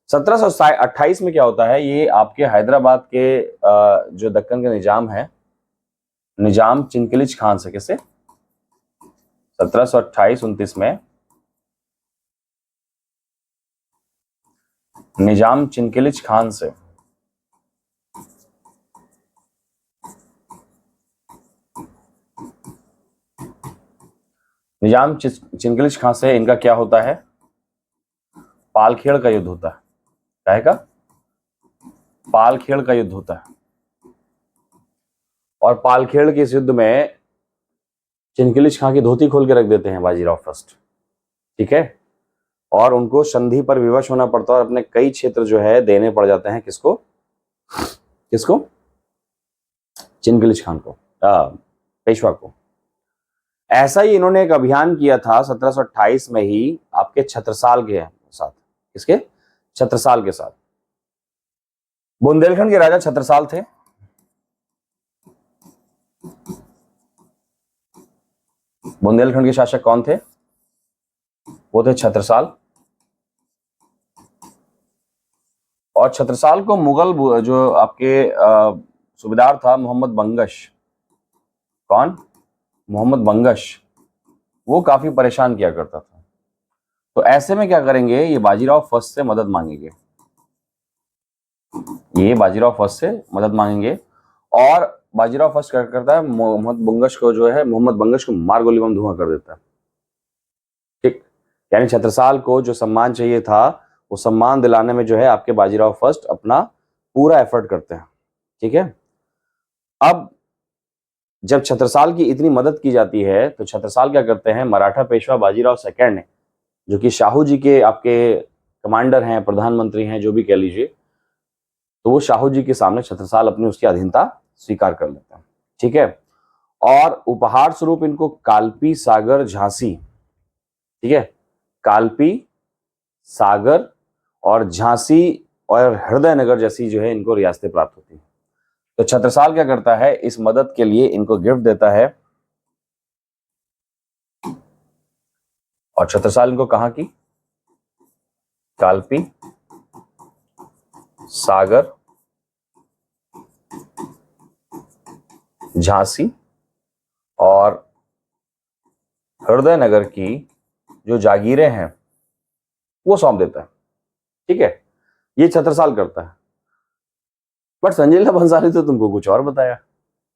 1728 में क्या होता है, ये आपके हैदराबाद के जो दक्कन के निजाम है, निजाम चिनकिलिच खान से, किससे, 1728-29 में निजाम चिनकिलिच खान से चिनकिलिच खान से इनका क्या होता है, पालखेड़ का युद्ध होता है। क्या का, पालखेड़ का युद्ध होता है। और पालखेड़ के इस युद्ध में चिनकिलिच खान की धोती खोल के रख देते हैं बाजीराव फर्स्ट। ठीक है। और उनको संधि पर विवश होना पड़ता है और अपने कई क्षेत्र जो है देने पड़ जाते हैं, किसको, किसको, चिनकिलिच खान को, पेशवा को। ऐसा ही इन्होंने एक अभियान किया था 1728 में ही आपके छत्रसाल के साथ। किसके, छत्रसाल के साथ। बुंदेलखंड के राजा छत्रसाल थे। बुंदेलखंड के शासक कौन थे, वो थे छत्रसाल। और छत्रसाल को मुगल जो आपके सूबेदार था मोहम्मद बंगश, कौन? मोहम्मद बंगश, वो काफी परेशान किया करता था। तो ऐसे में क्या करेंगे, ये बाजीराव फर्स्ट से मदद मांगेंगे, ये बाजीराव फर्स्ट से मदद मांगेंगे। और बाजीराव फर्स्ट क्या करता है, मोहम्मद बंगश को जो है, मोहम्मद बंगश को मार गोली बम धुआं कर देता है। ठीक, यानी छत्रसाल को जो सम्मान चाहिए था वो सम्मान दिलाने में जो है आपके बाजीराव फर्स्ट अपना पूरा एफर्ट करते हैं। ठीक है, अब जब छत्रसाल की इतनी मदद की जाती है तो छत्रसाल क्या करते हैं, मराठा पेशवा बाजीराव सेकंड ने, जो कि शाहू जी के आपके कमांडर हैं, प्रधानमंत्री हैं, जो भी कह लीजिए, तो वो शाहू जी के सामने छत्रसाल अपनी उसकी अधीनता स्वीकार कर लेता है। ठीक है, और उपहार स्वरूप इनको कालपी, सागर, झांसी, ठीक है, कालपी, सागर और झांसी और हृदय नगर जैसी जो है इनको रियासतें प्राप्त होती है। तो छत्रसाल क्या करता है, इस मदद के लिए इनको गिफ्ट देता है। और छत्रसाल इनको कहां की, कालपी, सागर, झांसी और हृदय नगर की जो जागीरें हैं वो सौंप देता है। ठीक है, ये छत्रसाल करता है। बट संजय लीला भंसाली तो तुमको कुछ और बताया।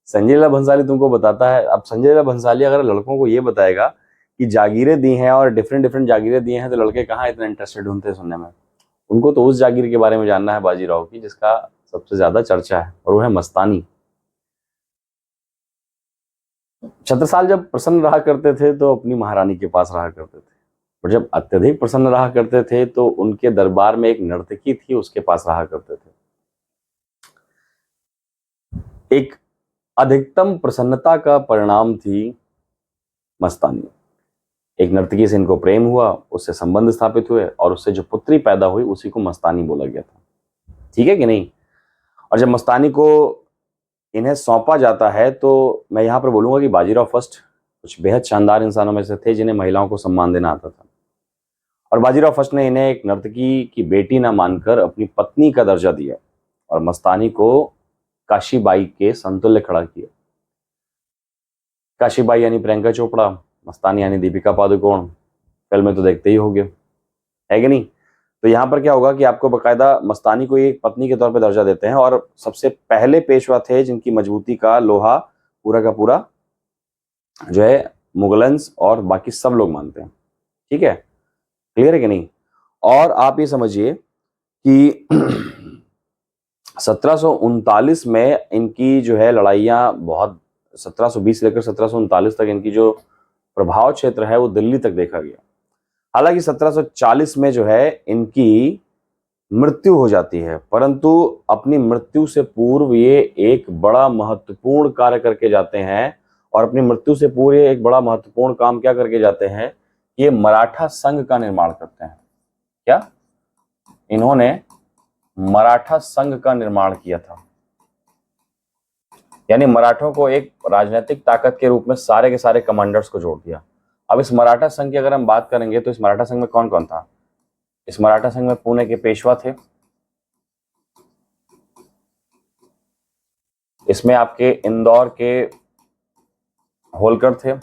संजय लीला भंसाली तुमको बताता है, अब संजय लीला भंसाली अगर लड़कों को ये बताएगा कि जागीरें दी हैं और डिफरेंट डिफरेंट जागीरें दी हैं, तो लड़के कहाँ इतना इंटरेस्टेड होते हैं सुनने में। उनको तो उस जागीर के बारे में जानना है बाजीराव की जिसका सबसे ज्यादा चर्चा है, और वो है मस्तानी। छत्रसाल जब प्रसन्न रहा करते थे तो अपनी महारानी के पास रहा करते थे, और जब अत्यधिक प्रसन्न रहा करते थे तो उनके दरबार में एक नर्तकी थी, उसके पास रहा करते थे। एक अधिकतम प्रसन्नता का परिणाम थी मस्तानी। एक नर्तकी से इनको प्रेम हुआ, उससे संबंध स्थापित हुए, और उससे जो पुत्री पैदा हुई उसी को मस्तानी बोला गया था। ठीक है कि नहीं? और जब मस्तानी को इन्हें सौंपा जाता है तो मैं यहां पर बोलूंगा कि बाजीराव फर्स्ट कुछ बेहद शानदार इंसानों में से थे जिन्हें महिलाओं को सम्मान देना आता था। और बाजीराव फर्स्ट ने इन्हें एक नर्तकी की बेटी ना मानकर अपनी पत्नी का दर्जा दिया और मस्तानी को काशीबाई के समतुल्य खड़ा किया। काशीबाई यानी प्रियंका चोपड़ा, मस्तानी यानी दीपिका पादुकोण, फिल्म में तो देखते ही होंगे, है कि नहीं? तो यहाँ पर क्या होगा कि आपको बकायदा मस्तानी को एक पत्नी के तौर पे दर्जा देते हैं, और सबसे पहले पेशवा थे जिनकी मजबूती का लोहा पूरा का पूरा जो है मुगलन्स और बाकी सब लोग मानते हैं। ठीक है, क्लियर है कि नहीं? और आप ये समझिए कि 1739 में इनकी जो है लड़ाइयाँ बहुत, 1720 लेकर 1739 तक इनकी जो प्रभाव क्षेत्र है वो दिल्ली तक देखा गया। हालांकि 1740 में जो है इनकी मृत्यु हो जाती है, परंतु अपनी मृत्यु से पूर्व ये एक बड़ा महत्वपूर्ण कार्य करके जाते हैं। और अपनी मृत्यु से पूर्व एक बड़ा महत्वपूर्ण काम क्या करके जाते हैं, ये मराठा संघ का निर्माण करते हैं। क्या इन्होंने मराठा संघ का निर्माण किया था? यानी मराठों को एक राजनीतिक ताकत के रूप में सारे के सारे कमांडर्स को जोड़ दिया। अब इस मराठा संघ की अगर हम बात करेंगे तो इस मराठा संघ में कौन कौन था? इस मराठा संघ में पुणे के पेशवा थे, इसमें आपके इंदौर के होलकर थे,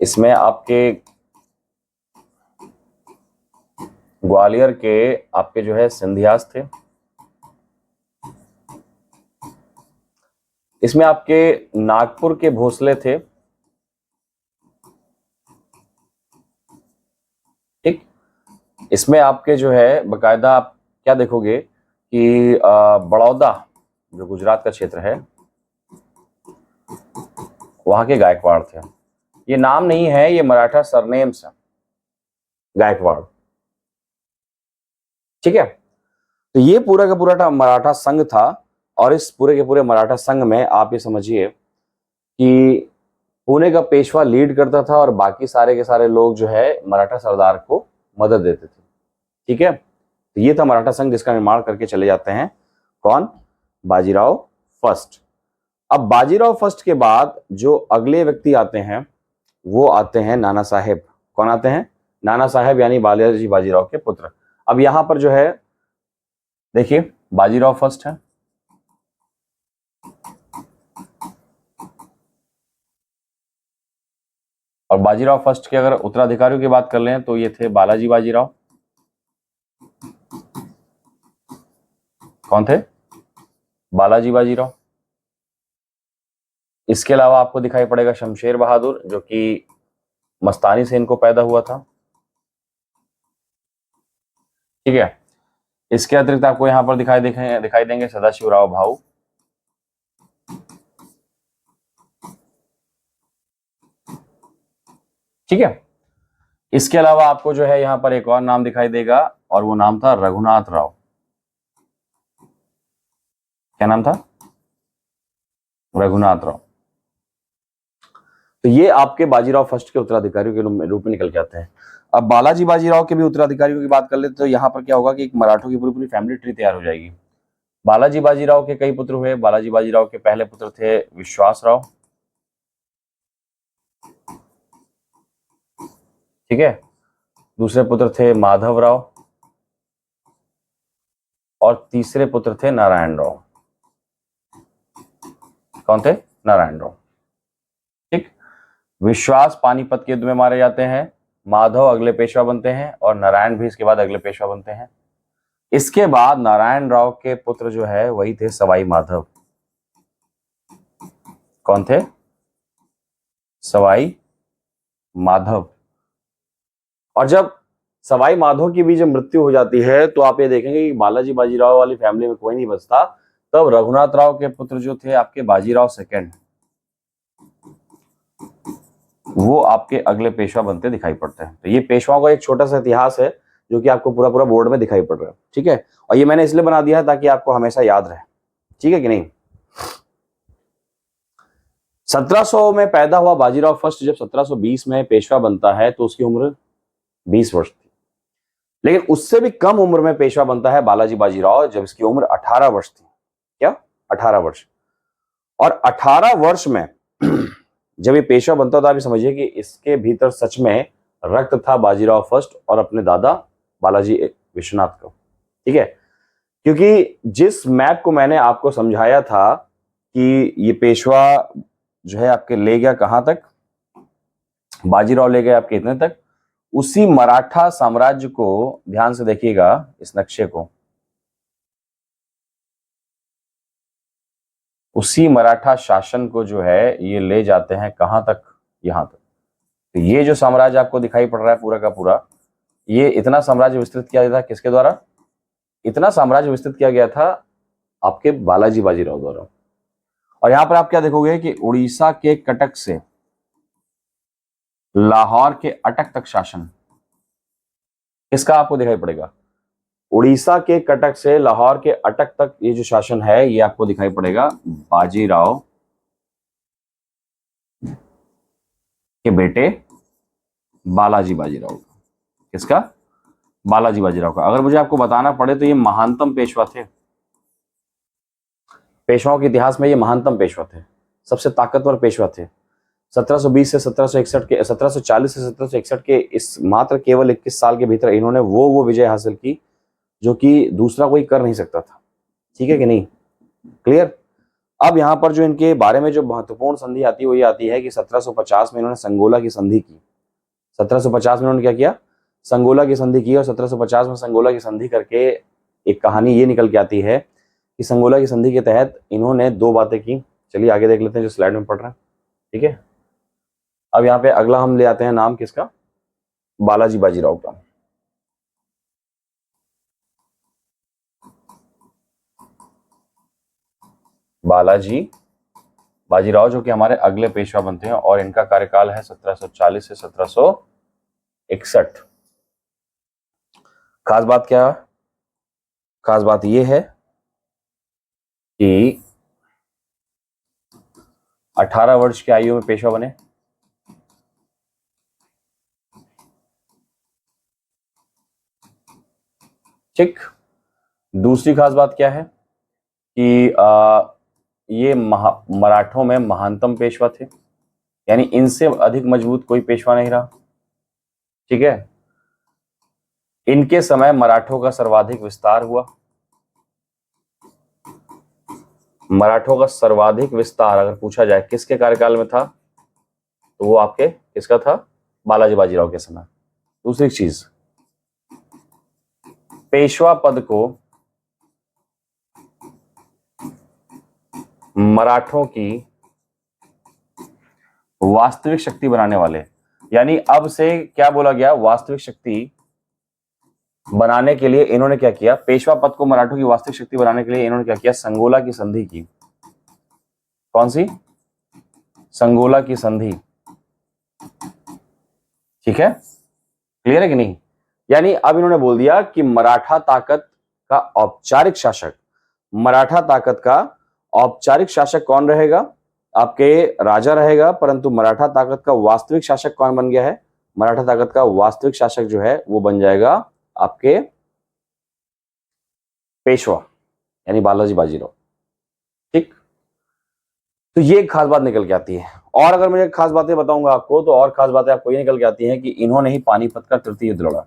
इसमें आपके ग्वालियर के आपके जो है सिंधियास थे, इसमें आपके नागपुर के भोसले थे, ठीक, इसमें आपके जो है बकायदा आप क्या देखोगे कि बड़ौदा जो गुजरात का क्षेत्र है वहां के गायकवाड़ थे। ये नाम नहीं है, ये मराठा सरनेम्स है, गायकवाड़। ठीक है, तो ये पूरा का पूरा मराठा संघ था। और इस पूरे के पूरे मराठा संघ में आप ये समझिए कि पुणे का पेशवा लीड करता था और बाकी सारे के सारे लोग जो है मराठा सरदार को मदद देते थे। ठीक है, तो ये था मराठा संघ जिसका निर्माण करके चले जाते हैं कौन? बाजीराव फर्स्ट। अब बाजीराव फर्स्ट के बाद जो अगले व्यक्ति आते हैं वो आते हैं नाना साहेब। कौन आते हैं? नाना साहेब यानी बालाजी बाजीराव के पुत्र। अब यहां पर जो है देखिए बाजीराव फर्स्ट है, और बाजीराव फर्स्ट के अगर उत्तराधिकारियों की बात कर लें तो ये थे बालाजी बाजीराव। कौन थे? बालाजी बाजीराव। इसके अलावा आपको दिखाई पड़ेगा शमशेर बहादुर, जो कि मस्तानी से इनको पैदा हुआ था। ठीक है, इसके अतिरिक्त आपको यहां पर दिखाई देंगे सदाशिवराव भाऊ। ठीक है, इसके अलावा आपको जो है यहां पर एक और नाम दिखाई देगा, और वो नाम था रघुनाथ राव। क्या नाम था? रघुनाथ राव। तो ये आपके बाजीराव फर्स्ट के उत्तराधिकारियों के रूप में निकल के आते हैं। अब बालाजी बाजीराव के भी उत्तराधिकारियों की बात कर लेते तो यहाँ पर क्या होगा कि एक मराठों की पूरी पूरी फैमिली ट्री तैयार हो जाएगी। बालाजी बाजीराव के कई पुत्र हुए। बालाजी बाजीराव के पहले पुत्र थे विश्वासराव। ठीक है, दूसरे पुत्र थे माधवराव, और तीसरे पुत्र थे नारायण राव। कौन थे? नारायण राव। ठीक, विश्वास पानीपत के युद्ध में मारे जाते हैं, माधव अगले पेशवा बनते हैं, और नारायण भी इसके बाद अगले पेशवा बनते हैं। इसके बाद नारायण राव के पुत्र जो है वही थे सवाई माधव। कौन थे? सवाई माधव। और जब सवाई माधव की भी जब मृत्यु हो जाती है तो आप ये देखेंगे कि बालाजी बाजीराव वाली फैमिली में कोई नहीं बचता। तब रघुनाथ राव के पुत्र जो थे आपके बाजीराव सेकंड, वो आपके अगले पेशवा बनते दिखाई पड़ते हैं। तो ये पेशवाओं का एक छोटा सा इतिहास है जो कि आपको पूरा पूरा बोर्ड में दिखाई पड़ रहा है। ठीक है, और ये मैंने इसलिए बना दिया है ताकि आपको हमेशा याद रहे। ठीक है कि नहीं? 1700 में पैदा हुआ बाजीराव फर्स्ट जब 1720 में पेशवा बनता है तो उसकी उम्र 20 वर्ष थी। लेकिन उससे भी कम उम्र में पेशवा बनता है बालाजी बाजीराव जब इसकी उम्र 18 वर्ष थी। क्या? 18 वर्ष। और 18 वर्ष में जब ये पेशवा बनता था, आप समझिए कि इसके भीतर सच में रक्त था बाजीराव फर्स्ट और अपने दादा बालाजी विश्वनाथ का। ठीक है, क्योंकि जिस मैप को मैंने आपको समझाया था कि ये पेशवा जो है आपके ले गया कहां तक, बाजीराव ले गए आपके इतने तक, उसी मराठा साम्राज्य को ध्यान से देखिएगा, इस नक्शे को, उसी मराठा शासन को जो है ये ले जाते हैं कहां तक? यहां तक। तो ये जो साम्राज्य आपको दिखाई पड़ रहा है पूरा का पूरा, ये इतना साम्राज्य विस्तृत किया गया था किसके द्वारा? इतना साम्राज्य विस्तृत किया गया था आपके बालाजी बाजीराव द्वारा। और यहां पर आप क्या देखोगे कि उड़ीसा के कटक से लाहौर के अटक तक शासन किसका आपको दिखाई पड़ेगा? उड़ीसा के कटक से लाहौर के अटक तक ये जो शासन है ये आपको दिखाई पड़ेगा बाजीराव के बेटे बालाजी बाजीराव का। किसका? बालाजी बाजीराव का। अगर मुझे आपको बताना पड़े तो ये महानतम पेशवा थे। पेशवाओं के इतिहास में ये महानतम पेशवा थे, सबसे ताकतवर पेशवा थे। 1720 से 1761 के 1740 से 1761 के इस मात्र केवल 21 साल के भीतर इन्होंने वो विजय हासिल की जो कि दूसरा कोई कर नहीं सकता था। ठीक है कि नहीं? क्लियर? अब यहां पर जो इनके बारे में जो महत्वपूर्ण संधि आती है वो ये आती है कि 1750 में इन्होंने संगोला की संधि की। 1750 में उन्होंने क्या किया? संगोला की संधि की। और 1750 में संगोला की संधि करके एक कहानी ये निकल के आती है कि संगोला की संधि के तहत इन्होंने दो बातें की। चलिए आगे देख लेते हैं जो स्लाइड में पढ़ रहे हैं। ठीक है, अब यहाँ पे अगला हम ले आते हैं नाम किसका? बालाजी बाजीराव का। बालाजी बाजीराव जो कि हमारे अगले पेशवा बनते हैं और इनका कार्यकाल है 1740 से 1761। खास बात क्या है? खास बात यह है कि 18 वर्ष की आयु में पेशवा बने। ठीक, दूसरी खास बात क्या है कि ये मराठों में महानतम पेशवा थे, यानी इनसे अधिक मजबूत कोई पेशवा नहीं रहा। ठीक है, इनके समय मराठों का सर्वाधिक विस्तार हुआ। मराठों का सर्वाधिक विस्तार अगर पूछा जाए किसके कार्यकाल में था, तो वो आपके किसका था, बालाजी बाजीराव के समय। दूसरी चीज, पेशवा पद को मराठों की वास्तविक शक्ति बनाने वाले, यानी अब से क्या बोला गया, वास्तविक शक्ति बनाने के लिए इन्होंने क्या किया, पेशवा पद को मराठों की वास्तविक शक्ति बनाने के लिए इन्होंने क्या किया, संगोला की संधि की। कौन सी, संगोला की संधि। ठीक है, क्लियर है कि नहीं। यानी अब इन्होंने बोल दिया कि मराठा ताकत का औपचारिक शासक, मराठा ताकत का औपचारिक शासक कौन रहेगा, आपके राजा रहेगा, परंतु मराठा ताकत का वास्तविक शासक कौन बन गया है, मराठा ताकत का वास्तविक शासक जो है वो बन जाएगा आपके पेशवा, यानी बालाजी बाजीराव। ठीक, तो ये एक खास बात निकल के आती है। और अगर मैं खास बातें बताऊंगा आपको, तो और खास बातें आपको ये निकल के आती हैं कि इन्होंने ही पानीपत का तृतीय युद्ध लड़ा।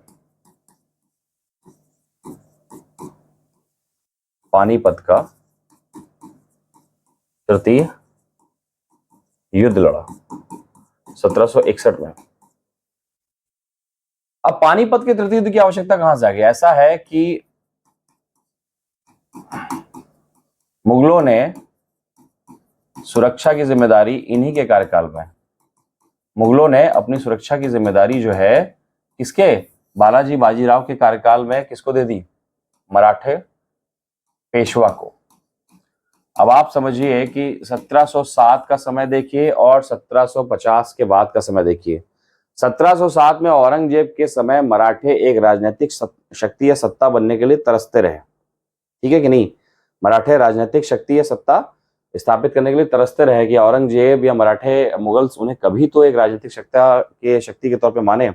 पानीपत का तृतीय युद्ध लड़ा 1761 में। अब पानीपत के तृतीय युद्ध की आवश्यकता कहां से आ गई, ऐसा है कि मुगलों ने सुरक्षा की जिम्मेदारी इन्हीं के कार्यकाल में, मुगलों ने अपनी सुरक्षा की जिम्मेदारी जो है किसके, बालाजी बाजीराव के कार्यकाल में किसको दे दी, मराठे पेशवा को। अब आप समझिए कि 1707 का समय देखिए और 1750 के बाद का समय देखिए। 1707 में औरंगजेब के समय मराठे एक राजनीतिक शक्ति या सत्ता बनने के लिए तरसते रहे, ठीक है कि नहीं। मराठे राजनीतिक शक्ति या सत्ता स्थापित करने के लिए तरसते रहे कि औरंगजेब या मराठे मुगल्स उन्हें कभी तो एक राजनीतिक शक्ति के तौर पे माने।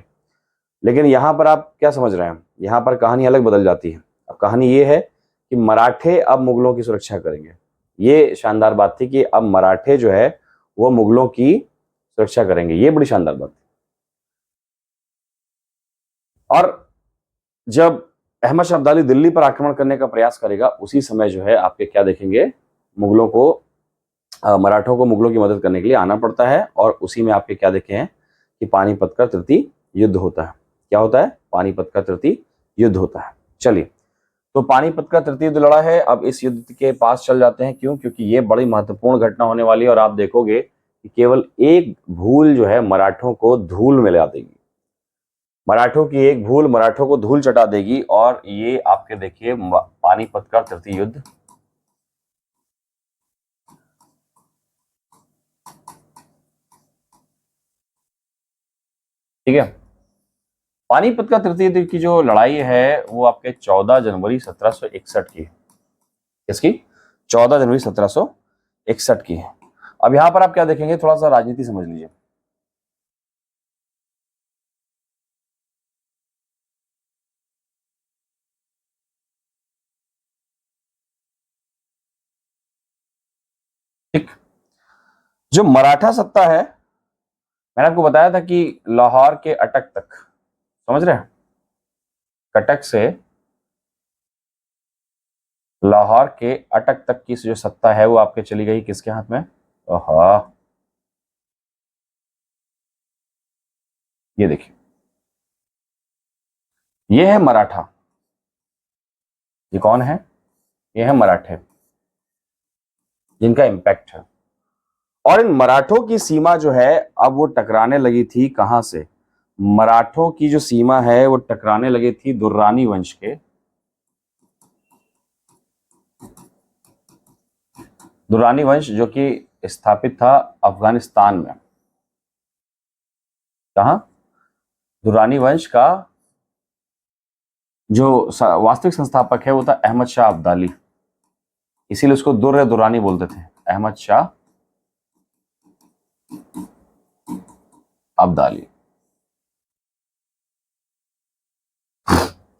लेकिन यहाँ पर आप क्या समझ रहे हैं, यहाँ पर कहानी अलग बदल जाती है। अब कहानी ये है कि मराठे अब मुगलों की सुरक्षा करेंगे। ये शानदार बात थी कि अब मराठे जो है वो मुगलों की सुरक्षा करेंगे, ये बड़ी शानदार बात थी। और जब अहमद शाह अब्दाली दिल्ली पर आक्रमण करने का प्रयास करेगा, उसी समय जो है आपके क्या देखेंगे, मुगलों को मराठों को मुगलों की मदद करने के लिए आना पड़ता है। और उसी में आपके क्या देखे हैं कि पानीपत का तृतीय युद्ध होता है। क्या होता है, पानीपत का तृतीय युद्ध होता है। चलिए, तो पानीपत का तृतीय युद्ध लड़ा है। अब इस युद्ध के पास चल जाते हैं, क्यों, क्योंकि ये बड़ी महत्वपूर्ण घटना होने वाली है। और आप देखोगे कि केवल एक भूल जो है मराठों को धूल में ला देगी, मराठों की एक भूल मराठों को धूल चटा देगी। और ये आपके देखिए पानीपत का तृतीय युद्ध, ठीक है। पानीपत का तृतीय युद्ध की जो लड़ाई है वो आपके 14 जनवरी 1761 की है। किसकी, 14 जनवरी 1761 की है। अब यहां पर आप क्या देखेंगे, थोड़ा सा राजनीति समझ लीजिए। ठीक, जो मराठा सत्ता है, मैंने आपको बताया था कि लाहौर के अटक तक, समझ रहे हैं, कटक से लाहौर के अटक तक की जो सत्ता है वो आपके चली गई किसके हाथ में, ये देखिए, ये है मराठा। ये कौन है, ये है मराठे जिनका इंपैक्ट है। और इन मराठों की सीमा जो है अब वो टकराने लगी थी कहां से, मराठों की जो सीमा है वो टकराने लगी थी दुर्रानी वंश के, दुर्रानी वंश जो कि स्थापित था अफगानिस्तान में। कहां, दुर्रानी वंश का जो वास्तविक संस्थापक है वो था अहमद शाह अब्दाली, इसीलिए उसको दुर्रानी बोलते थे, अहमद शाह अब्दाली।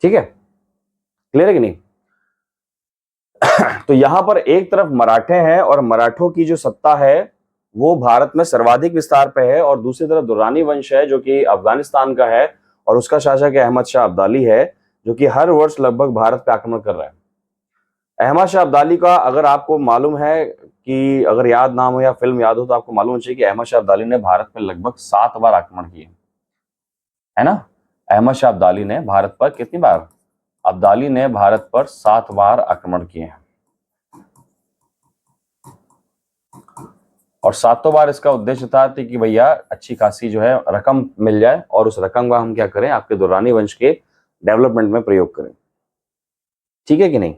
ठीक है, क्लियर है कि नहीं। तो यहां पर एक तरफ मराठे हैं और मराठों की जो सत्ता है वो भारत में सर्वाधिक विस्तार पे है, और दूसरी तरफ दुर्रानी वंश है जो कि अफगानिस्तान का है और उसका शासक है अहमद शाह अब्दाली है। जो कि हर वर्ष लगभग भारत पे आक्रमण कर रहा है। अहमद शाह अब्दाली का अगर आपको मालूम है कि अगर याद ना हो या फिल्म याद हो तो आपको मालूम चाहिए कि अहमद शाह अब्दाली ने भारत पर लगभग 7 बार आक्रमण किए, है ना। अहमद शाह अब्दाली ने भारत पर कितनी बार, अब्दाली ने भारत पर 7 बार आक्रमण किए हैं, और 7 बार इसका उद्देश्य था कि भैया अच्छी खासी जो है रकम मिल जाए और उस रकम का हम क्या करें, आपके दुर्रानी वंश के डेवलपमेंट में प्रयोग करें। ठीक है कि नहीं।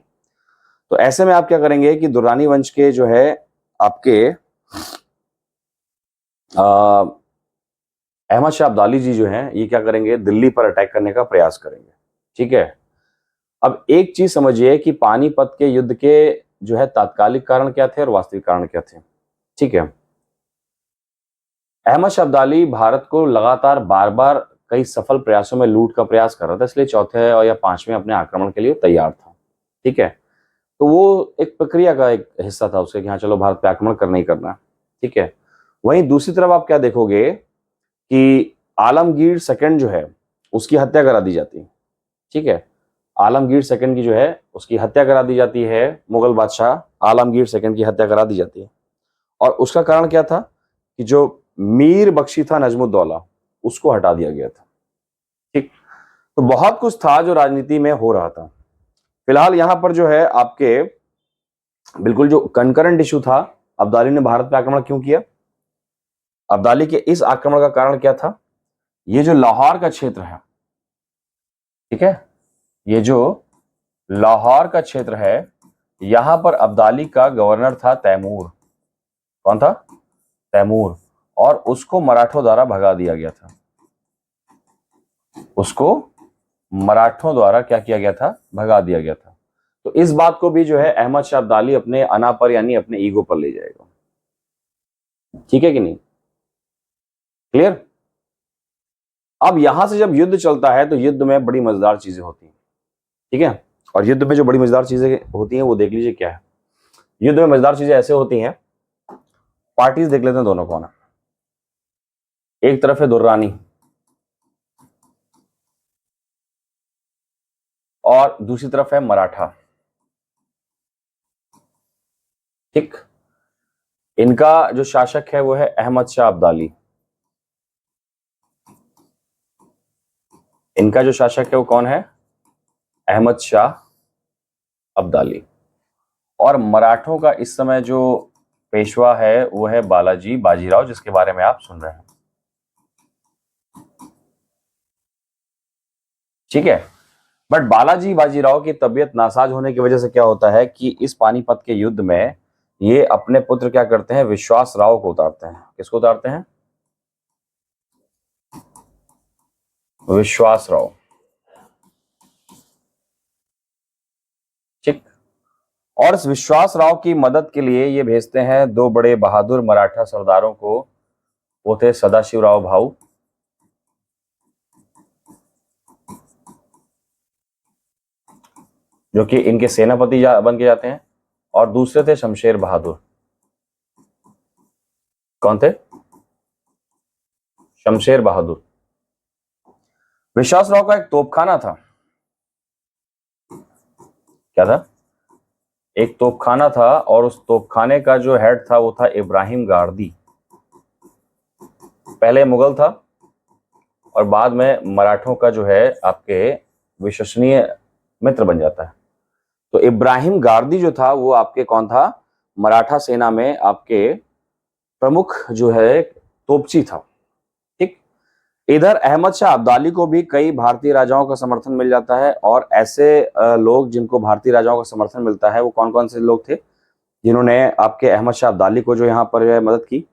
तो ऐसे में आप क्या करेंगे कि दुर्रानी वंश के जो है आपके अहमद शाह अब्दाली जी जो हैं ये क्या करेंगे, दिल्ली पर अटैक करने का प्रयास करेंगे। ठीक है। अब एक चीज समझिए कि पानीपत के युद्ध के जो है तात्कालिक कारण क्या थे और वास्तविक कारण क्या थे। ठीक है। अहमद शाह अब्दाली भारत को लगातार बार बार कई सफल प्रयासों में लूट का प्रयास कर रहा था, इसलिए चौथे और या 5वें अपने आक्रमण के लिए तैयार था। ठीक है। तो वो एक प्रक्रिया का एक हिस्सा था उसके कि हाँ चलो भारत पे आक्रमण करना ही करना है। ठीक है। वहीं दूसरी तरफ आप क्या देखोगे कि आलमगीर सेकंड जो है उसकी हत्या करा दी जाती है। ठीक है। आलमगीर सेकंड की जो है उसकी हत्या करा दी जाती है, मुगल बादशाह आलमगीर सेकंड की हत्या करा दी जाती है। और उसका कारण क्या था कि जो मीर बख्शी था नजमुद्दौला उसको हटा दिया गया था। ठीक। तो बहुत कुछ था जो राजनीति में हो रहा था। फिलहाल यहां पर जो है आपके बिल्कुल जो कंकरेंट इशू था, अब्दाली ने भारत पे आक्रमण क्यों किया, अब्दाली के इस आक्रमण का कारण क्या था, ये जो लाहौर का क्षेत्र है, ठीक है, ये जो लाहौर का क्षेत्र है यहां पर अब्दाली का गवर्नर था तैमूर। कौन था, तैमूर। और उसको मराठों द्वारा भगा दिया गया था, उसको मराठों द्वारा क्या किया गया था, भगा दिया गया था। तो इस बात को भी जो है अहमद शाह अब्दाली अपने अना पर यानी अपने ईगो पर ले जाएगा। ठीक है कि नहीं, क्लियर। अब यहां से जब युद्ध चलता है तो युद्ध में बड़ी मजेदार चीजें होती हैं। ठीक है। और युद्ध में जो बड़ी मजेदार चीजें होती हैं वो देख लीजिए क्या है। युद्ध में मजेदार चीजें ऐसे होती हैं, पार्टीज देख लेते हैं दोनों कौन है। एक तरफ है दुर्रानी और दूसरी तरफ है मराठा। ठीक। इनका जो शासक है वो है अहमद शाह अब्दाली, इनका जो शासक है वो कौन है, अहमद शाह अब्दाली। और मराठों का इस समय जो पेशवा है वो है बालाजी बाजीराव, जिसके बारे में आप सुन रहे हैं। ठीक है। बट बालाजी बाजीराव की तबीयत नासाज होने की वजह से क्या होता है कि इस पानीपत के युद्ध में ये अपने पुत्र क्या करते हैं, विश्वास राव को उतारते हैं। किसको उतारते हैं, विश्वास राव। ठीक। और इस विश्वास राव की मदद के लिए ये भेजते हैं 2 बड़े बहादुर मराठा सरदारों को, वो थे सदाशिव राव भाऊ जो कि इनके सेनापति बन के जाते हैं, और दूसरे थे शमशेर बहादुर। कौन थे, शमशेर बहादुर। विश्वास राव का एक तोपखाना था। क्या था, एक तोपखाना था, और उस तोपखाने का जो हेड था वो था इब्राहिम गार्दी। पहले मुगल था और बाद में मराठों का जो है आपके विश्वसनीय मित्र बन जाता है। तो इब्राहिम गार्दी जो था वो आपके कौन था, मराठा सेना में आपके प्रमुख जो है तोपची था। ठीक। इधर अहमद शाह अब्दाली को भी कई भारतीय राजाओं का समर्थन मिल जाता है, और ऐसे लोग जिनको भारतीय राजाओं का समर्थन मिलता है वो कौन कौन से लोग थे जिन्होंने आपके अहमद शाह अब्दाली को जो यहाँ पर मदद की।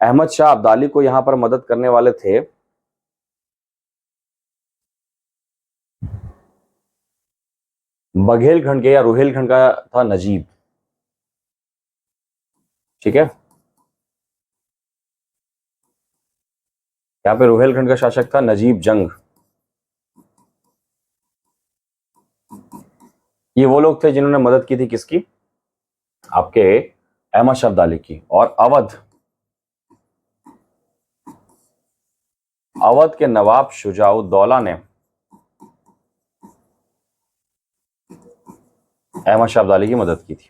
अहमद शाह अब्दाली को यहाँ पर मदद करने वाले थे बघेलखंड के या रुहेलखंड का था नजीब। ठीक है। यहाँ पे रुहेलखंड का शासक था नजीब जंग। ये वो लोग थे जिन्होंने मदद की थी किसकी, आपके अहमद शाह अब्दाली की। और अवध के नवाब शुजाउद्दौला ने अहमद शाह अब्दाली की मदद की थी।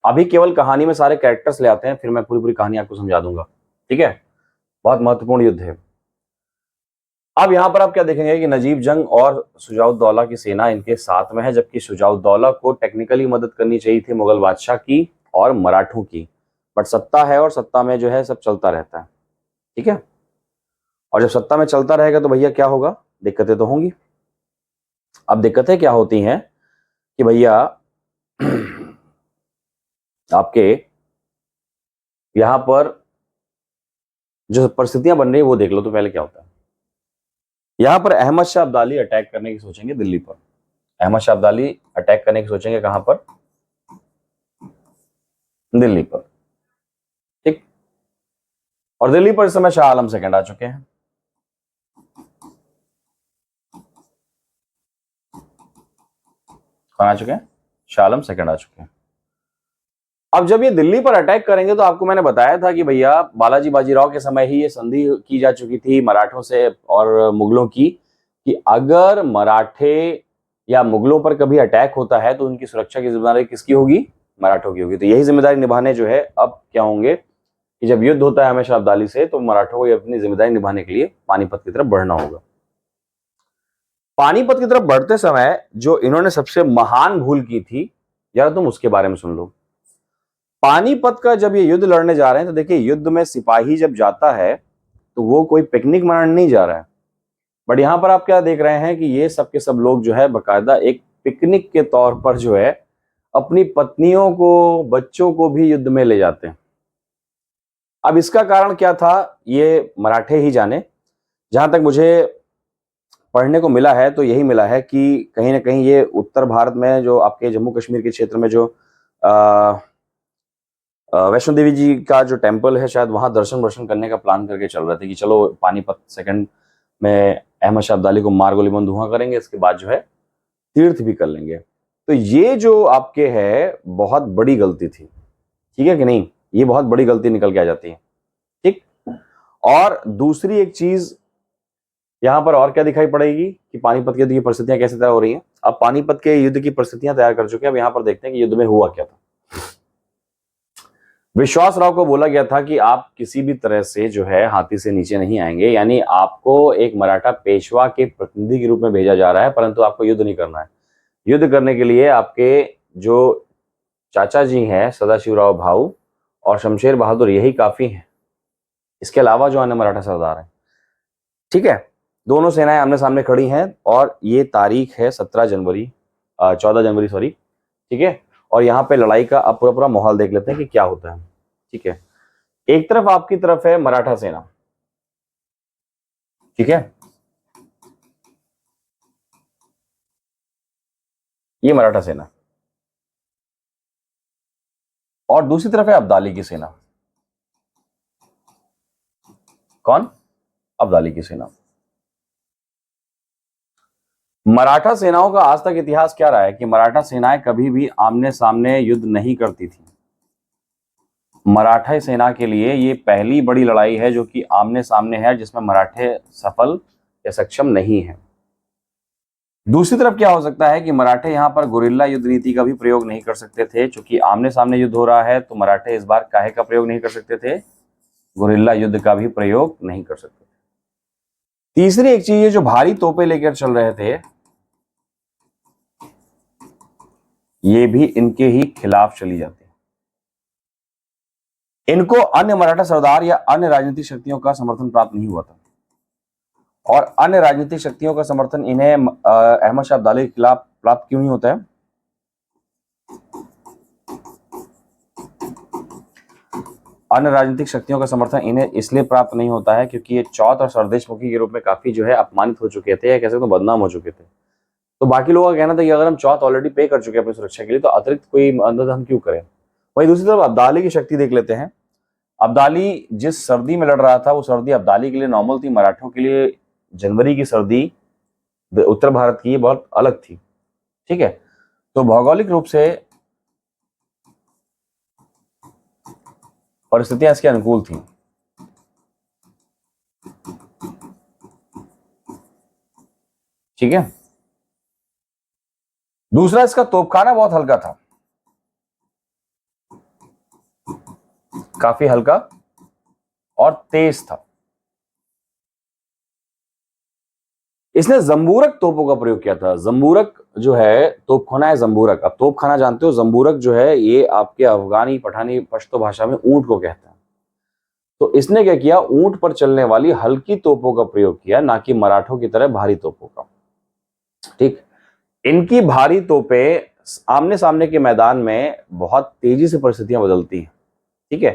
अभी केवल कहानी में सारे कैरेक्टर्स ले आते हैं, फिर मैं पूरी पूरी कहानी आपको समझा दूंगा, ठीक है। बहुत महत्वपूर्ण युद्ध है। अब यहां पर आप क्या देखेंगे कि नजीब जंग और शुजाउद्दौला की सेना इनके साथ में है, जबकि शुजाउद्दौला को टेक्निकली मदद करनी चाहिए थी मुगल बादशाह की और मराठों की, बट सत्ता है और सत्ता में जो है सब चलता रहता है, ठीक है। और जब सत्ता में चलता रहेगा तो भैया क्या होगा, दिक्कतें तो होंगी। अब दिक्कतें क्या होती हैं कि भैया आपके यहां पर जो परिस्थितियां बन रही है वो देख लो। तो पहले क्या होता है, यहां पर अहमद शाह अब्दाली अटैक करने की सोचेंगे दिल्ली पर। अहमद शाह अब्दाली अटैक करने की सोचेंगे कहां पर, दिल्ली पर, ठीक। और दिल्ली पर इस समय शाह आलम सेकंड आ चुके हैं। कौन आ चुके हैं, शाह आलम सेकंड आ चुके हैं। अब जब ये दिल्ली पर अटैक करेंगे तो आपको मैंने बताया था कि भैया बालाजी बाजीराव के समय ही ये संधि की जा चुकी थी मराठों से और मुगलों की, कि अगर मराठे या मुगलों पर कभी अटैक होता है तो उनकी सुरक्षा की जिम्मेदारी किसकी होगी, मराठों की होगी। तो यही जिम्मेदारी निभाने जो है अब क्या होंगे कि जब युद्ध होता है हमेशा अब्दाली से, तो मराठों को अपनी जिम्मेदारी निभाने के लिए पानीपत की तरफ बढ़ना होगा। पानीपत की तरफ बढ़ते समय जो इन्होंने सबसे महान भूल की थी, जरा तुम उसके बारे में सुन लो। पानीपत का जब ये युद्ध लड़ने जा रहे हैं तो देखिए, युद्ध में सिपाही जब जाता है तो वो कोई पिकनिक मनाने नहीं जा रहा है, बट यहां पर आप क्या देख रहे हैं कि ये सब के सब लोग जो है बकायदा एक पिकनिक के तौर पर जो है अपनी पत्नियों को, बच्चों को भी युद्ध में ले जाते हैं। अब इसका कारण क्या था ये मराठे ही जाने। जहां तक मुझे पढ़ने को मिला है तो यही मिला है कि कहीं ना कहीं ये उत्तर भारत में जो आपके जम्मू कश्मीर के क्षेत्र में जो वैष्णो देवी जी का जो टेम्पल है, शायद वहां दर्शन वर्शन करने का प्लान करके चल रहे थे कि चलो पानीपत सेकंड में अहमद शाह अब्दाली को मार गोलीबारी धुआं करेंगे, इसके बाद जो है तीर्थ भी कर लेंगे। तो ये जो आपके है बहुत बड़ी गलती थी, ठीक है कि नहीं, ये बहुत बड़ी गलती निकल के आ जाती है, ठीक। और दूसरी एक चीज यहां पर और क्या दिखाई पड़ेगी कि पानीपत के युद्ध की परिस्थितियां कैसे तैयार हो रही हैं। अब पानीपत के युद्ध की परिस्थितियां तैयार कर चुके हैं। अब यहां पर देखते हैं कि युद्ध में हुआ क्या था। विश्वास राव को बोला गया था कि आप किसी भी तरह से जो है हाथी से नीचे नहीं आएंगे, यानी आपको एक मराठा पेशवा के प्रतिनिधि के रूप में भेजा जा रहा है, परंतु आपको युद्ध नहीं करना है। युद्ध करने के लिए आपके जो चाचा जी हैं सदाशिवराव भाऊ और शमशेर बहादुर, यही काफी हैं, इसके अलावा जो अन्य मराठा सरदार हैं, ठीक है। दोनों सेनाएं आमने सामने खड़ी हैं और ये तारीख है 17 जनवरी, 14 जनवरी सॉरी, ठीक है। और यहाँ पे लड़ाई का अब पूरा पूरा माहौल देख लेते हैं कि क्या होता है, ठीक है। एक तरफ आपकी तरफ है मराठा सेना, ठीक है, ये मराठा सेना, और दूसरी तरफ है अब्दाली की सेना। कौन, अब्दाली की सेना। मराठा सेनाओं का आज तक इतिहास क्या रहा है कि मराठा सेनाएं कभी भी आमने सामने युद्ध नहीं करती थी। मराठा सेना के लिए ये पहली बड़ी लड़ाई है जो कि आमने सामने है, जिसमें मराठे सफल या सक्षम नहीं है। दूसरी तरफ क्या हो सकता है कि मराठे यहां पर गुरिल्ला युद्ध नीति का भी प्रयोग नहीं कर सकते थे, क्योंकि आमने सामने युद्ध हो रहा है, तो मराठे इस बार काहे का प्रयोग नहीं कर सकते थे, गुरिल्ला युद्ध का भी प्रयोग नहीं कर सकते थे। तीसरी एक चीज, जो भारी तोपें लेकर चल रहे थे, ये भी इनके ही खिलाफ चली जाती। इनको अन्य मराठा सरदार या अन्य राजनीतिक शक्तियों का समर्थन प्राप्त नहीं हुआ था, और अन्य राजनीतिक शक्तियों का समर्थन इन्हें अहमद शाह अब्दाली के खिलाफ प्राप्त क्यों नहीं होता है। अन्य राजनीतिक शक्तियों का समर्थन इन्हें इसलिए प्राप्त नहीं होता है क्योंकि ये चौथ और सरदेश मुखी के रूप में काफी जो है अपमानित हो चुके थे, कैसे तो बदनाम हो चुके थे। तो बाकी लोगों का कहना था कि अगर हम चौथ ऑलरेडी पे कर चुके हैं अपनी सुरक्षा के लिए, तो अतिरिक्त कोई मदद हम क्यों करें। वहीं दूसरी तरफ अब्दाली की शक्ति देख लेते हैं। अब्दाली जिस सर्दी में लड़ रहा था, वो सर्दी अब्दाली के लिए नॉर्मल थी, मराठों के लिए जनवरी की सर्दी उत्तर भारत की बहुत अलग थी, ठीक है। तो भौगोलिक रूप से परिस्थितियां इसके अनुकूल थी, ठीक है। दूसरा, इसका तोपखाना बहुत हल्का था, काफी हल्का और तेज था। इसने जंबूरक तोपों का प्रयोग किया था। जंबूरक जो है तोपखाना है, जंबूरक। अब तोपखाना जानते हो, जंबूरक जो है ये आपके अफगानी पठानी पश्तो भाषा में ऊंट को कहते हैं। तो इसने क्या किया, ऊंट पर चलने वाली हल्की तोपों का प्रयोग किया, ना कि मराठों की तरह भारी तोपों का। ठीक, इनकी भारी तोपें आमने सामने के मैदान में बहुत तेजी से परिस्थितियां बदलती हैं। ठीक है,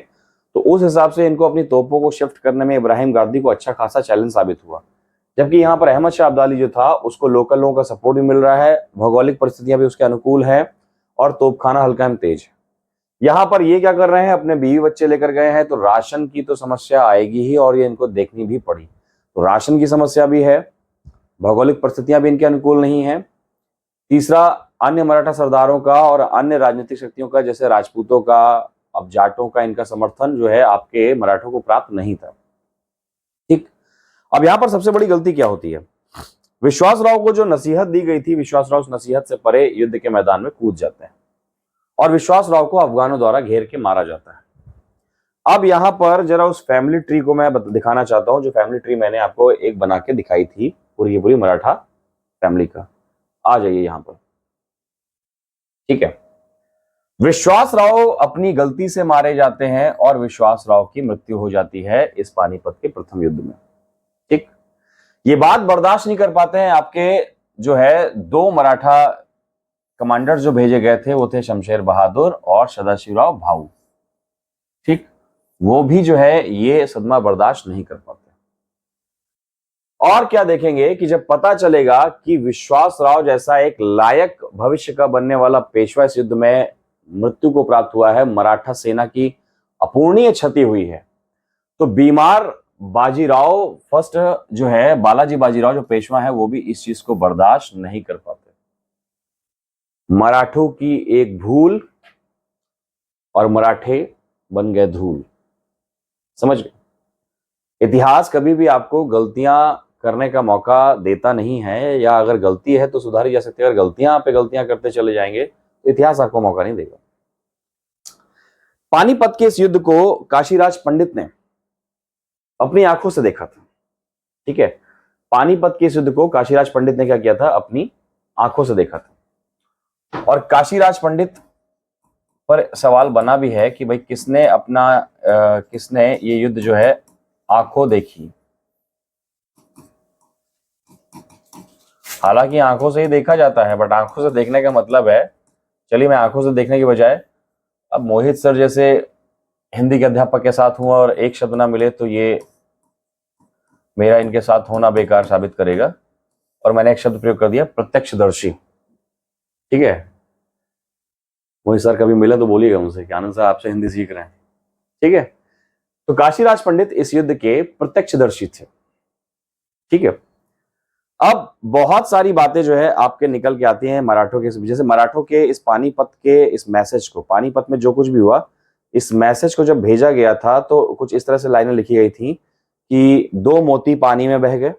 तो उस हिसाब से इनको अपनी तोपों को शिफ्ट करने में इब्राहिम गारदी को अच्छा खासा चैलेंज साबित हुआ। जबकि यहाँ पर अहमद शाह अब्दाली जो था उसको लोकल लोगों का सपोर्ट भी मिल रहा है, भौगोलिक परिस्थितियां भी उसके अनुकूल है और तोपखाना हल्का एवं तेज है। यहाँ पर ये क्या कर रहे हैं, अपने बीवी बच्चे लेकर गए हैं, तो राशन की तो समस्या आएगी ही और ये इनको देखनी भी पड़ी। तो राशन की समस्या भी है, भौगोलिक परिस्थितियां भी इनके अनुकूल नहीं है। तीसरा, अन्य मराठा सरदारों का और अन्य राजनीतिक शक्तियों का, जैसे राजपूतों का, अब जाटों का, इनका समर्थन जो है आपके मराठों को प्राप्त नहीं था। ठीक, अब यहां पर सबसे बड़ी गलती क्या होती है, विश्वासराव को जो नसीहत दी गई थी, विश्वासराव उस नसीहत से परे युद्ध के मैदान में कूद जाते हैं और विश्वासराव को अफगानों द्वारा घेर के मारा जाता है। अब यहां पर जरा उस फैमिली ट्री को मैं दिखाना चाहता हूं, जो फैमिली ट्री मैंने आपको एक बना के दिखाई थी पूरी की पूरी मराठा फैमिली का। आ जाइए यहां पर। ठीक है, विश्वासराव अपनी गलती से मारे जाते हैं और विश्वासराव की मृत्यु हो जाती है इस पानीपत के प्रथम युद्ध में। ठीक, ये बात बर्दाश्त नहीं कर पाते हैं आपके जो है दो मराठा कमांडर जो भेजे गए थे, वो थे शमशेर बहादुर और सदाशिवराव भाऊ। ठीक, वो भी जो है ये सदमा बर्दाश्त नहीं कर पाते। और क्या देखेंगे कि जब पता चलेगा कि विश्वासराव जैसा एक लायक भविष्य का बनने वाला पेशवा इस युद्ध में मृत्यु को प्राप्त हुआ है, मराठा सेना की अपूर्णीय क्षति हुई है, तो बीमार बाजीराव फर्स्ट जो है, बालाजी बाजीराव जो पेशवा है, वो भी इस चीज को बर्दाश्त नहीं कर पाते। मराठों की एक भूल और मराठे बन गए धूल। समझ गए, इतिहास कभी भी आपको गलतियां करने का मौका देता नहीं है, या अगर गलती है तो सुधारी जा सकती है। अगर गलतियां पे गलतियां करते चले जाएंगे तो इतिहास आपको मौका नहीं देगा। पानीपत के इस युद्ध को काशीराज पंडित ने अपनी आंखों से देखा था। ठीक है, पानीपत के इस युद्ध को काशीराज पंडित ने क्या किया था, अपनी आंखों से देखा था। और काशीराज पंडित पर सवाल बना भी है कि भाई किसने ये युद्ध जो है आंखों देखी। हालांकि आंखों से ही देखा जाता है, बट आंखों से देखने का मतलब है, चलिए मैं आंखों से देखने की बजाय अब मोहित सर जैसे हिंदी के अध्यापक के साथ हूं और एक शब्द ना मिले तो ये मेरा इनके साथ होना बेकार साबित करेगा, और मैंने एक शब्द प्रयोग कर दिया, प्रत्यक्षदर्शी। ठीक है, मोहित सर कभी मिले तो बोलिएगा उनसे कि आनंद सर आपसे हिंदी सीख रहे हैं। ठीक है, तो काशीराज पंडित इस युद्ध के प्रत्यक्षदर्शी थे। ठीक है, अब बहुत सारी बातें जो है आपके निकल के आती हैं मराठों के, जैसे मराठों के इस पानीपत के इस मैसेज को, पानीपत में जो कुछ भी हुआ, इस मैसेज को जब भेजा गया था तो कुछ इस तरह से लाइनें लिखी गई थी कि दो मोती पानी में बह गए,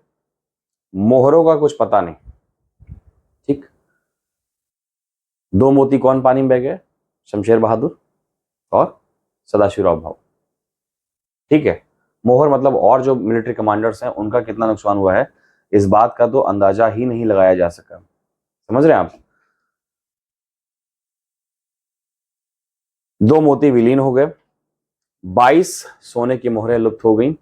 मोहरों का कुछ पता नहीं। ठीक, दो मोती कौन पानी में बह गए, शमशेर बहादुर और सदाशिवराव भाऊ। ठीक है, मोहर मतलब और जो मिलिट्री कमांडर्स हैं उनका कितना नुकसान हुआ है, इस बात का तो अंदाजा ही नहीं लगाया जा सका। समझ रहे हैं आप, दो मोती विलीन हो गए, 22 सोने की मोहरें लुप्त हो गई,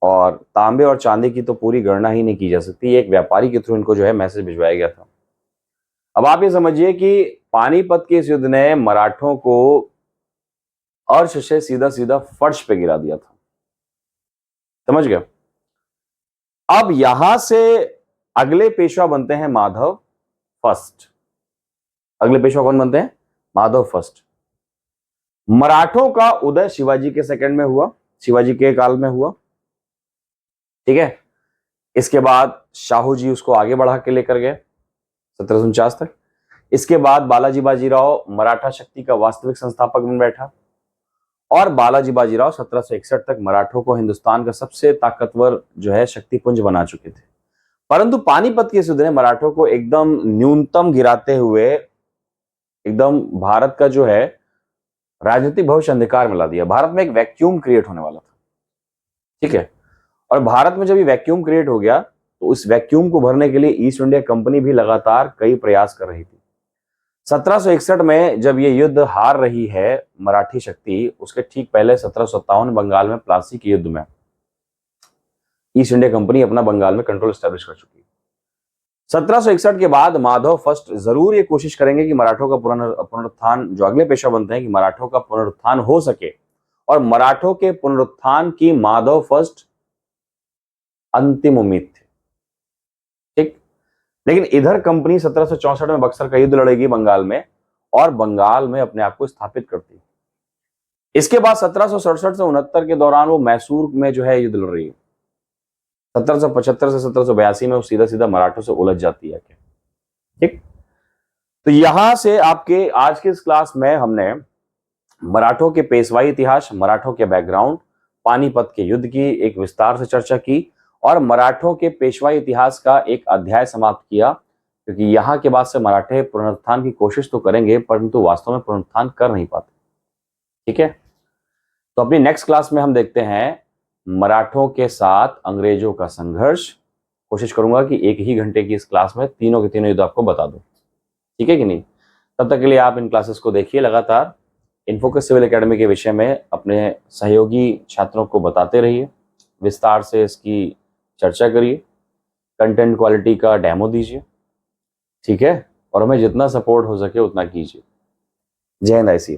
और तांबे और चांदी की तो पूरी गणना ही नहीं की जा सकती। एक व्यापारी के थ्रू इनको जो है मैसेज भिजवाया गया था। अब आप ये समझिए कि पानीपत के इस युद्ध ने मराठों को अर्श से सीधा सीधा फर्श पे गिरा दिया था। समझ गए। अब यहां से अगले पेशवा बनते हैं माधव फर्स्ट। अगले पेशवा कौन बनते हैं, माधव फर्स्ट। मराठों का उदय शिवाजी के सेकंड में हुआ, शिवाजी के काल में हुआ। ठीक है, इसके बाद शाहू जी उसको आगे बढ़ा के लेकर गए 1749 तक। इसके बाद बालाजी बाजीराव मराठा शक्ति का वास्तविक संस्थापक बन बैठा, और बालाजी बाजीराव 1761 तक मराठों को हिंदुस्तान का सबसे ताकतवर जो है शक्तिपुंज बना चुके थे। परंतु पानीपत के इस युद्ध ने मराठों को एकदम न्यूनतम गिराते हुए एकदम भारत का जो है राजनीतिक भविष्य अंधकार में ला दिया। भारत में एक वैक्यूम क्रिएट होने वाला था, ठीक है। और भारत में जब ये वैक्यूम क्रिएट हो गया तो उस वैक्यूम को भरने के लिए ईस्ट इंडिया कंपनी भी लगातार कई प्रयास कर रही थी। 1761 में जब ये युद्ध हार रही है मराठी शक्ति, उसके ठीक पहले 1757 में बंगाल में प्लासी के युद्ध में ईस्ट इंडिया कंपनी अपना बंगाल में कंट्रोल स्टैब्लिश कर चुकी है। 1761 के बाद माधव फर्स्ट जरूर ये कोशिश करेंगे कि मराठों का पुनरुत्थान, जो अगले पेशवा बनते हैं, कि मराठों का पुनरुत्थान हो सके। और मराठों के पुनरुत्थान की माधव फर्स्ट अंतिम उम्मीद थी, ठीक। लेकिन इधर कंपनी 1764 में बक्सर का युद्ध लड़ेगी बंगाल में, और बंगाल में अपने आप को स्थापित करती है। इसके बाद 1767 से 69 के दौरान वो मैसूर में जो है युद्ध लड़ रही है। 1775 से 1782 में वो सीधा सीधा मराठों से उलझ जाती है, ठीक। तो यहां से आपके आज के इस क्लास में हमने मराठों के पेशवाई इतिहास, मराठों के बैकग्राउंड, पानीपत के युद्ध की एक विस्तार से चर्चा की, और मराठों के पेशवाई इतिहास का एक अध्याय समाप्त किया, क्योंकि यहां के बाद से मराठे पुनरुत्थान की कोशिश तो करेंगे परंतु वास्तव में पुनरुत्थान कर नहीं पाते, ठीक है। तो अपनी नेक्स्ट क्लास में हम देखते हैं मराठों के साथ अंग्रेजों का संघर्ष। कोशिश करूंगा कि एक ही घंटे की इस क्लास में तीनों के तीनों युद्ध आपको बता दूं, ठीक है कि नहीं। तब तक के लिए आप इन क्लासेस को देखिए लगातार। इन्फोकस सिविल एकेडमी के विषय में अपने सहयोगी छात्रों को बताते रहिए, विस्तार से इसकी चर्चा करिए, कंटेंट क्वालिटी का डेमो दीजिए, ठीक है। और हमें जितना सपोर्ट हो सके उतना कीजिए। जय हिंद। ICA।